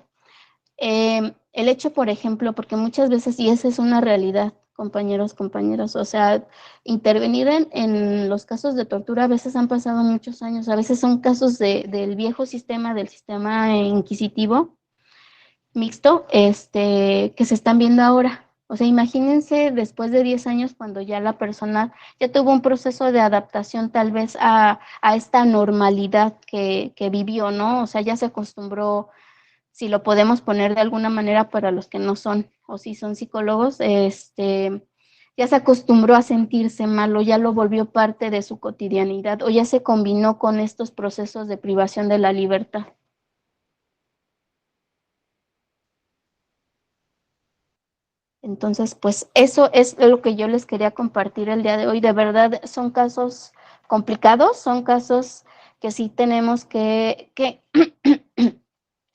el hecho, por ejemplo, porque muchas veces, y esa es una realidad, compañeros, compañeras, o sea, intervenir en los casos de tortura a veces han pasado muchos años, a veces son casos del viejo sistema, del sistema inquisitivo mixto, que se están viendo ahora. O sea, imagínense después de 10 años cuando ya la persona ya tuvo un proceso de adaptación tal vez a esta normalidad que vivió, ¿no? O sea, ya se acostumbró, si lo podemos poner de alguna manera para los que no son o si son psicólogos, ya se acostumbró a sentirse mal o ya lo volvió parte de su cotidianidad o ya se combinó con estos procesos de privación de la libertad. Entonces, pues eso es lo que yo les quería compartir el día de hoy. De verdad, son casos complicados, son casos que sí tenemos que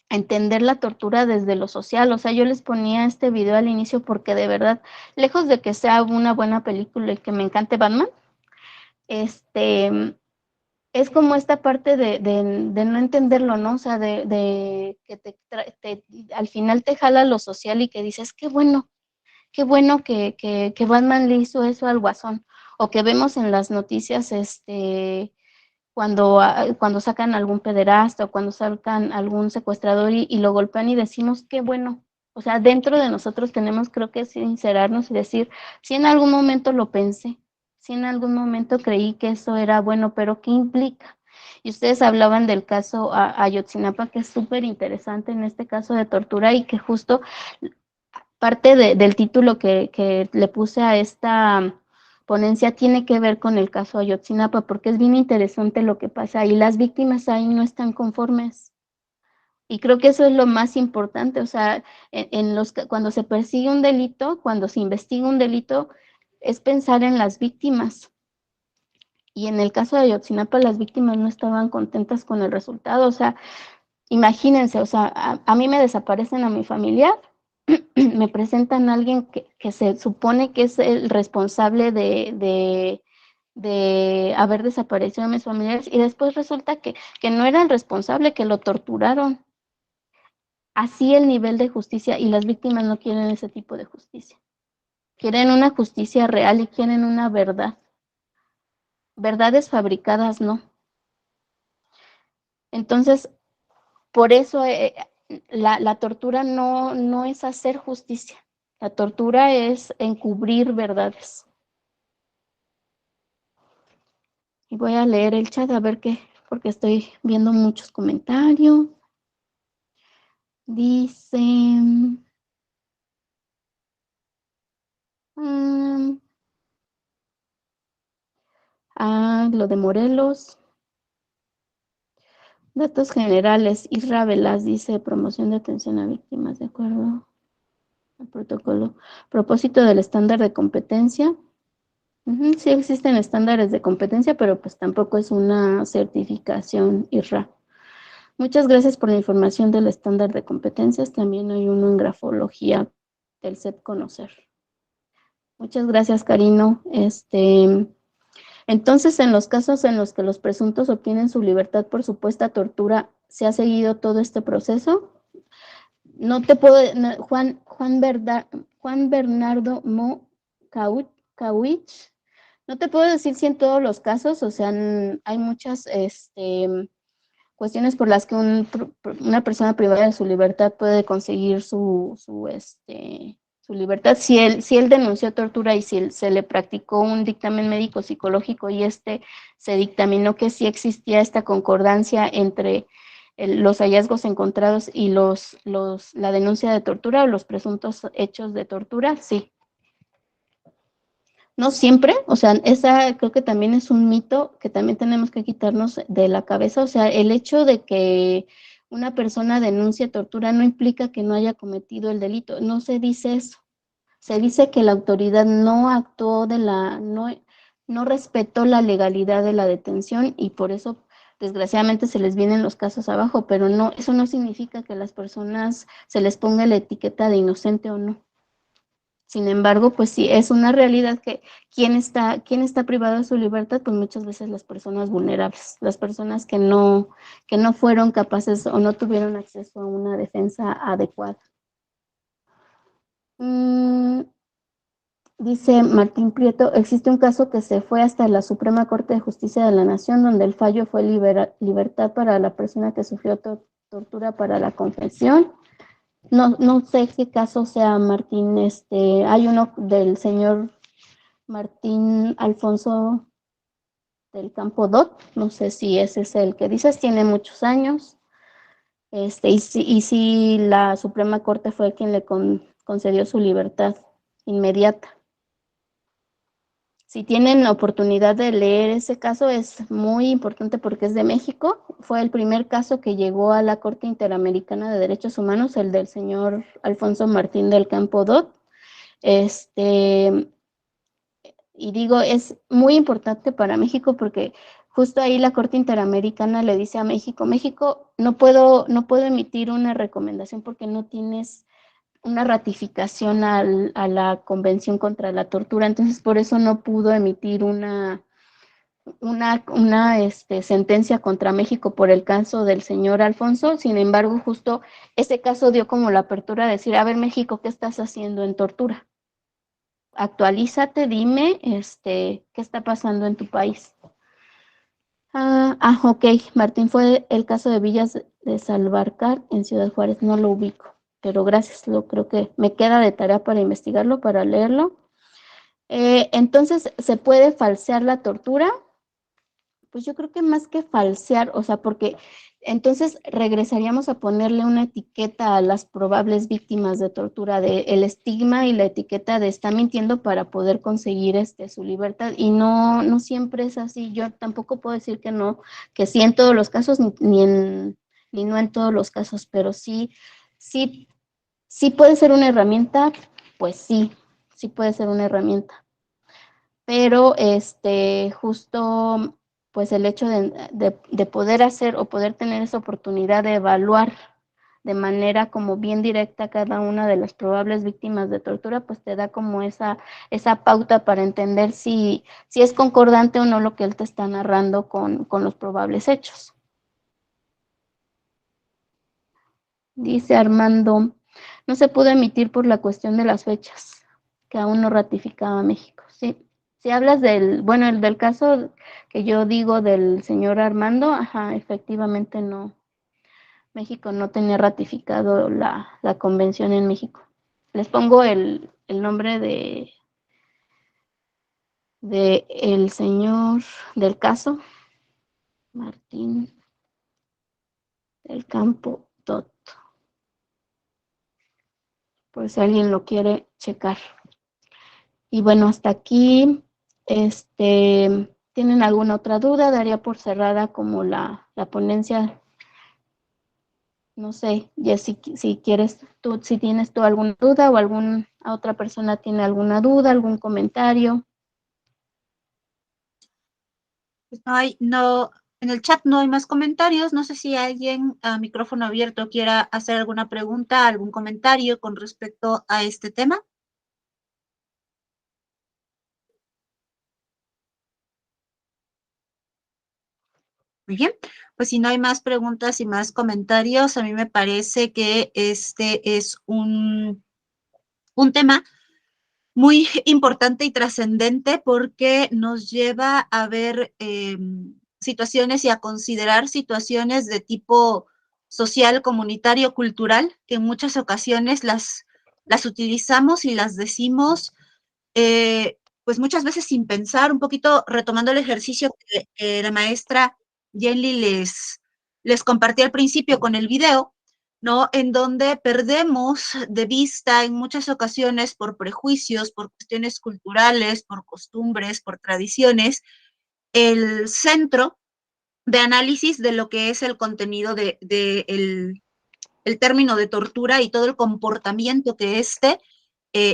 entender la tortura desde lo social. O sea, yo les ponía este video al inicio porque de verdad, lejos de que sea una buena película y que me encante Batman, es como esta parte de no entenderlo, ¿no? O sea, de que al final te jala lo social y que dices, qué bueno que Batman le hizo eso al Guasón. o que vemos en las noticias, cuando sacan algún pederasta o cuando sacan algún secuestrador y lo golpean y decimos qué bueno. O sea, dentro de nosotros tenemos, creo que, sincerarnos y decir, si en algún momento lo pensé, si en algún momento creí que eso era bueno, pero ¿qué implica? Y ustedes hablaban del caso Ayotzinapa, que es súper interesante en este caso de tortura y que justo parte del título que le puse a esta ponencia tiene que ver con el caso Ayotzinapa, porque es bien interesante lo que pasa y las víctimas ahí no están conformes. Y creo que eso es lo más importante, o sea, cuando se persigue un delito, cuando se investiga un delito, es pensar en las víctimas. Y en el caso de Ayotzinapa, las víctimas no estaban contentas con el resultado, o sea, imagínense, o sea, a mí me desaparecen a mi familiar, me presentan a alguien que se supone que es el responsable de haber desaparecido a mis familiares y después resulta que no era el responsable, que lo torturaron. Así el nivel de justicia, y las víctimas no quieren ese tipo de justicia. Quieren una justicia real y quieren una verdad. Verdades fabricadas no. Entonces, por eso la tortura no es hacer justicia. La tortura es encubrir verdades. Y voy a leer el chat a ver qué, porque estoy viendo muchos comentarios. Dice... lo de Morelos. Datos generales. Isra Velaz dice promoción de atención a víctimas, de acuerdo al protocolo. Propósito del estándar de competencia. Sí existen estándares de competencia, pero pues tampoco es una certificación IRRA. Muchas gracias por la información del estándar de competencias. También hay uno en grafología del CEP Conocer. Muchas gracias, Karino. Entonces, en los casos en los que los presuntos obtienen su libertad por supuesta tortura, ¿se ha seguido todo este proceso? No te puedo, Juan Bernardo Mo Cauich, no te puedo decir si en todos los casos, o sea, hay muchas cuestiones por las que una persona privada de su libertad puede conseguir su libertad. Si él denunció tortura y si se le practicó un dictamen médico psicológico y se dictaminó que sí existía esta concordancia entre los hallazgos encontrados y la denuncia de tortura o los presuntos hechos de tortura, sí. No siempre, o sea, esa creo que también es un mito que también tenemos que quitarnos de la cabeza, o sea, el hecho de que una persona denuncie tortura no implica que no haya cometido el delito, no se dice eso, se dice que la autoridad no actuó no respetó la legalidad de la detención y por eso desgraciadamente se les vienen los casos abajo, pero no, eso no significa que a las personas se les ponga la etiqueta de inocente o no. Sin embargo, pues sí, es una realidad que ¿quién está privado de su libertad? Pues muchas veces las personas vulnerables, las personas que no fueron capaces o no tuvieron acceso a una defensa adecuada. Dice Martín Prieto, existe un caso que se fue hasta la Suprema Corte de Justicia de la Nación, donde el fallo fue libertad para la persona que sufrió tortura para la confesión. No sé qué caso sea, Martín. Hay uno del señor Martín Alfonso del Campo Dot, no sé si ese es el que dices, tiene muchos años. Y si la Suprema Corte fue quien le concedió su libertad inmediata. Si tienen la oportunidad de leer ese caso, es muy importante porque es de México. Fue el primer caso que llegó a la Corte Interamericana de Derechos Humanos, el del señor Alfonso Martín del Campo Dot. Y digo, es muy importante para México porque justo ahí la Corte Interamericana le dice a México, no puedo emitir una recomendación porque no tienes una ratificación a la Convención contra la Tortura, entonces por eso no pudo emitir una sentencia contra México por el caso del señor Alfonso. Sin embargo, justo ese caso dio como la apertura de decir, a ver, México, ¿qué estás haciendo en tortura? actualízate, dime, qué está pasando en tu país. Ok, Martín, fue el caso de Villas de Salvarcar en Ciudad Juárez, no lo ubico, pero gracias, creo que me queda de tarea para investigarlo, para leerlo. Entonces, ¿se puede falsear la tortura? Pues yo creo que más que falsear, o sea, porque entonces regresaríamos a ponerle una etiqueta a las probables víctimas de tortura, de el estigma y la etiqueta de está mintiendo para poder conseguir su libertad, y no siempre es así. Yo tampoco puedo decir que no, que sí en todos los casos, ni no en todos los casos, pero sí puede ser una herramienta, pues sí puede ser una herramienta. Pero justo pues el hecho de poder hacer o poder tener esa oportunidad de evaluar de manera como bien directa cada una de las probables víctimas de tortura, pues te da como esa pauta para entender si es concordante o no lo que él te está narrando con los probables hechos. Dice Armando, no se pudo emitir por la cuestión de las fechas, que aún no ratificaba México. Sí. Si hablas el del caso que yo digo del señor Armando, efectivamente no. México no tenía ratificado la convención en México. Les pongo el nombre de el señor del caso, Martín del Campo Tot, por si alguien lo quiere checar. Y bueno, hasta aquí, ¿tienen alguna otra duda? Daría por cerrada como la ponencia. No sé, Jessy, si quieres tú, si tienes tú alguna duda o alguna otra persona tiene alguna duda, algún comentario. No, en el chat no hay más comentarios. No sé si alguien a micrófono abierto quiera hacer alguna pregunta, algún comentario con respecto a este tema. Muy bien, pues si no hay más preguntas y más comentarios, a mí me parece que este es un tema muy importante y trascendente porque nos lleva a ver situaciones y a considerar situaciones de tipo social, comunitario, cultural, que en muchas ocasiones las utilizamos y las decimos pues muchas veces sin pensar, un poquito retomando el ejercicio que la maestra Jenny les compartí al principio con el video, ¿no? En donde perdemos de vista en muchas ocasiones por prejuicios, por cuestiones culturales, por costumbres, por tradiciones, el centro de análisis de lo que es el contenido de el término de tortura y todo el comportamiento que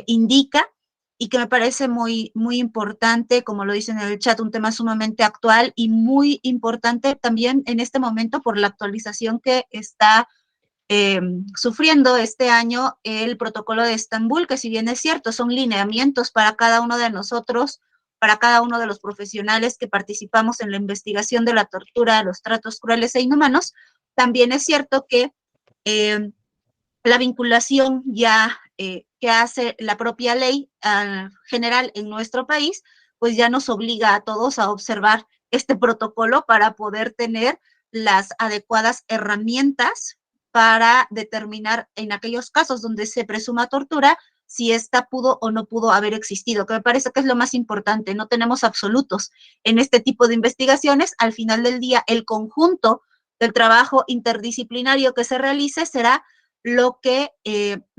indica, y que me parece muy, muy importante, como lo dicen en el chat, un tema sumamente actual y muy importante también en este momento por la actualización que está sufriendo este año el protocolo de Estambul, que si bien es cierto, son lineamientos para cada uno de nosotros, para cada uno de los profesionales que participamos en la investigación de la tortura, los tratos crueles e inhumanos, también es cierto que la vinculación ya que hace la propia ley general en nuestro país, pues ya nos obliga a todos a observar este protocolo para poder tener las adecuadas herramientas para determinar en aquellos casos donde se presuma tortura si esta pudo o no pudo haber existido, que me parece que es lo más importante. No tenemos absolutos en este tipo de investigaciones. Al final del día, el conjunto del trabajo interdisciplinario que se realice será lo que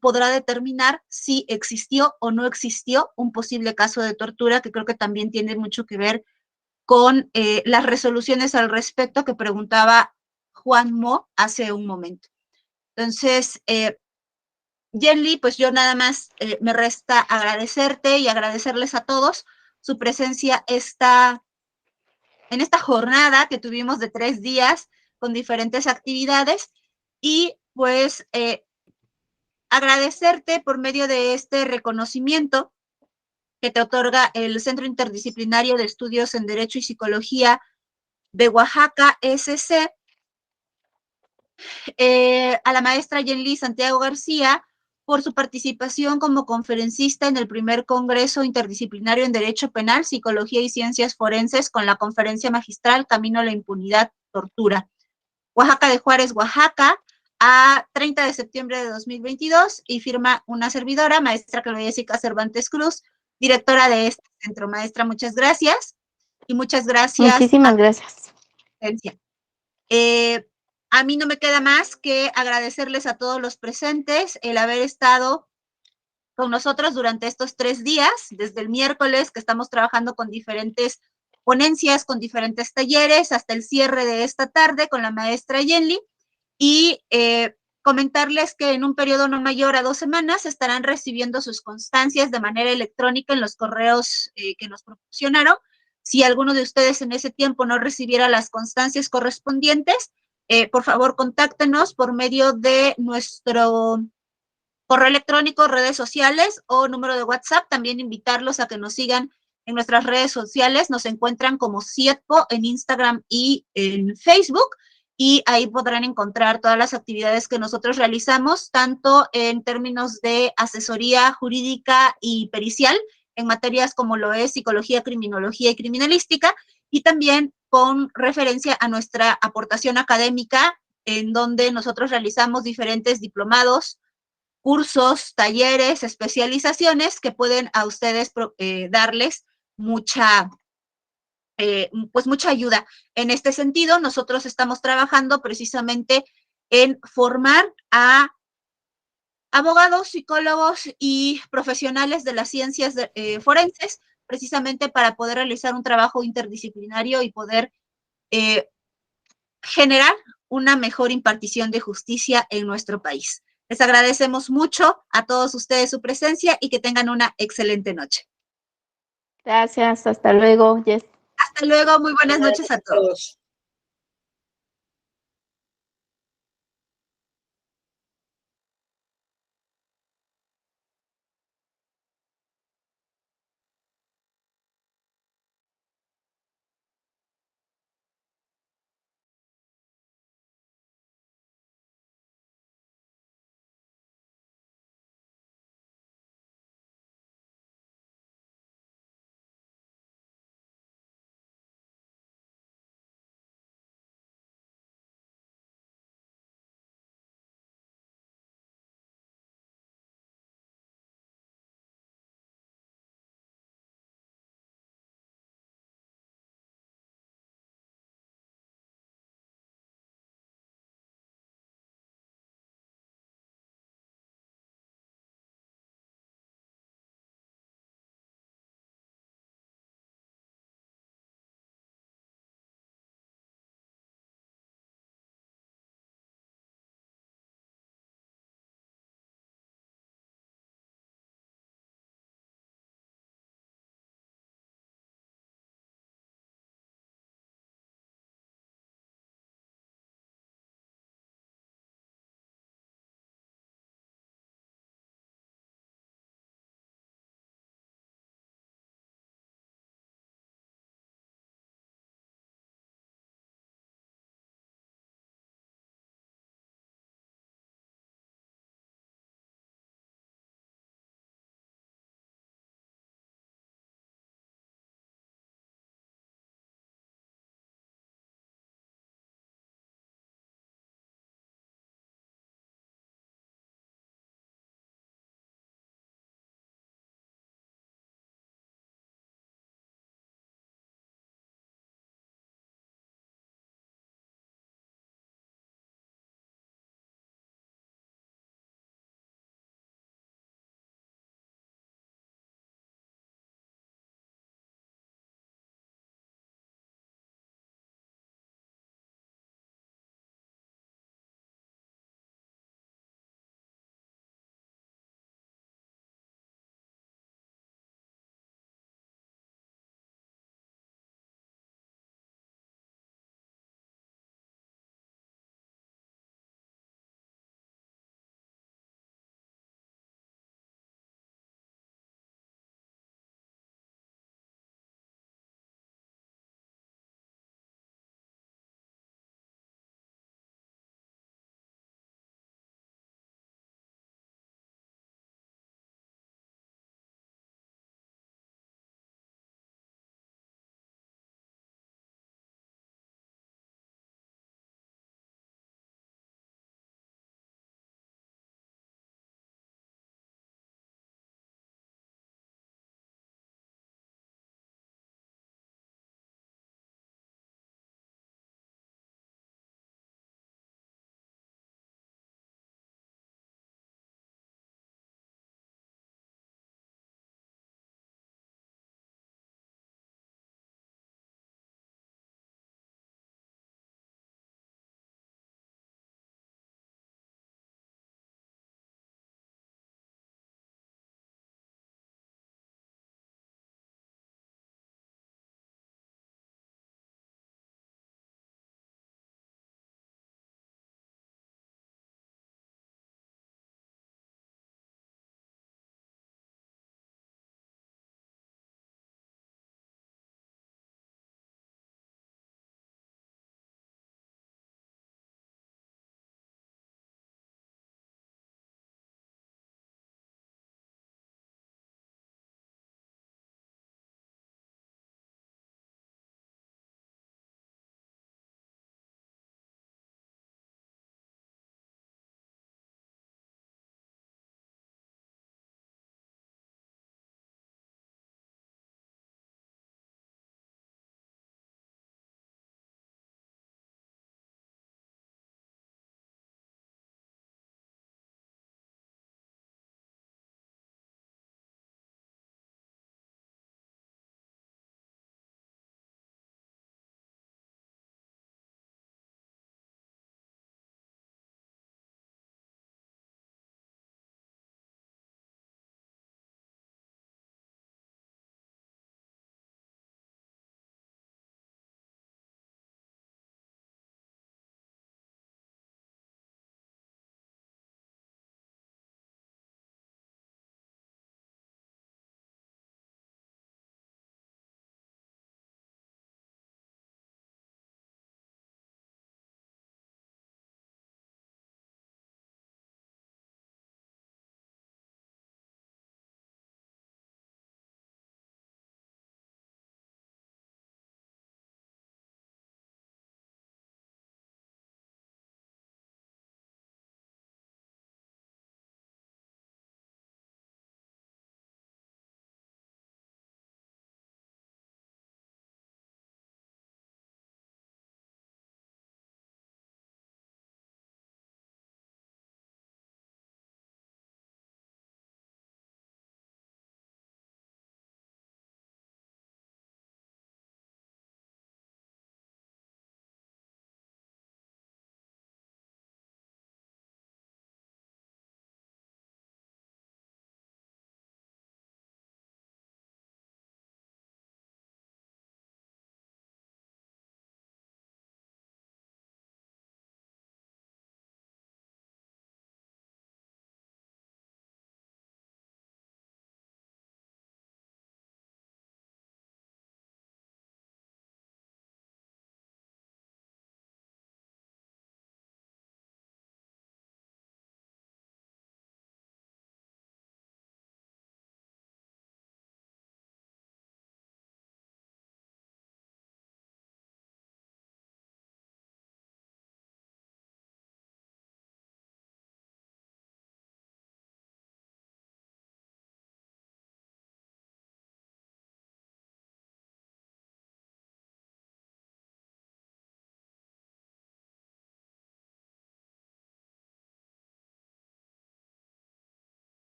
podrá determinar si existió o no existió un posible caso de tortura, que creo que también tiene mucho que ver con las resoluciones al respecto que preguntaba Juan Mo hace un momento. Entonces, Jenny, pues yo nada más me resta agradecerte y agradecerles a todos su presencia en esta jornada que tuvimos de 3 días con diferentes actividades y pues agradecerte por medio de este reconocimiento que te otorga el Centro Interdisciplinario de Estudios en Derecho y Psicología de Oaxaca, SC, a la maestra Jenly Santiago García por su participación como conferencista en el primer Congreso Interdisciplinario en Derecho Penal, Psicología y Ciencias Forenses con la conferencia magistral Camino a la Impunidad, Tortura. Oaxaca de Juárez, Oaxaca, a 30 de septiembre de 2022, y firma una servidora, maestra Claudia Jessica Cervantes Cruz, directora de este centro. Maestra, muchas gracias, y muchas gracias. Muchísimas gracias. A mí no me queda más que agradecerles a todos los presentes el haber estado con nosotros durante estos 3 días, desde el miércoles que estamos trabajando con diferentes ponencias, con diferentes talleres, hasta el cierre de esta tarde con la maestra Yenli, y comentarles que en un periodo no mayor a 2 semanas estarán recibiendo sus constancias de manera electrónica en los correos que nos proporcionaron. Si alguno de ustedes en ese tiempo no recibiera las constancias correspondientes, por favor, contáctenos por medio de nuestro correo electrónico, redes sociales o número de WhatsApp. También invitarlos a que nos sigan en nuestras redes sociales. Nos encuentran como CIETPO en Instagram y en Facebook, y ahí podrán encontrar todas las actividades que nosotros realizamos, tanto en términos de asesoría jurídica y pericial, en materias como lo es psicología, criminología y criminalística, y también con referencia a nuestra aportación académica, en donde nosotros realizamos diferentes diplomados, cursos, talleres, especializaciones que pueden a ustedes darles mucha ayuda. En este sentido, nosotros estamos trabajando precisamente en formar a abogados, psicólogos y profesionales de las ciencias forenses, precisamente para poder realizar un trabajo interdisciplinario y poder generar una mejor impartición de justicia en nuestro país. Les agradecemos mucho a todos ustedes su presencia y que tengan una excelente noche. Gracias, hasta luego, Jess. Hasta luego, muy buenas noches a todos.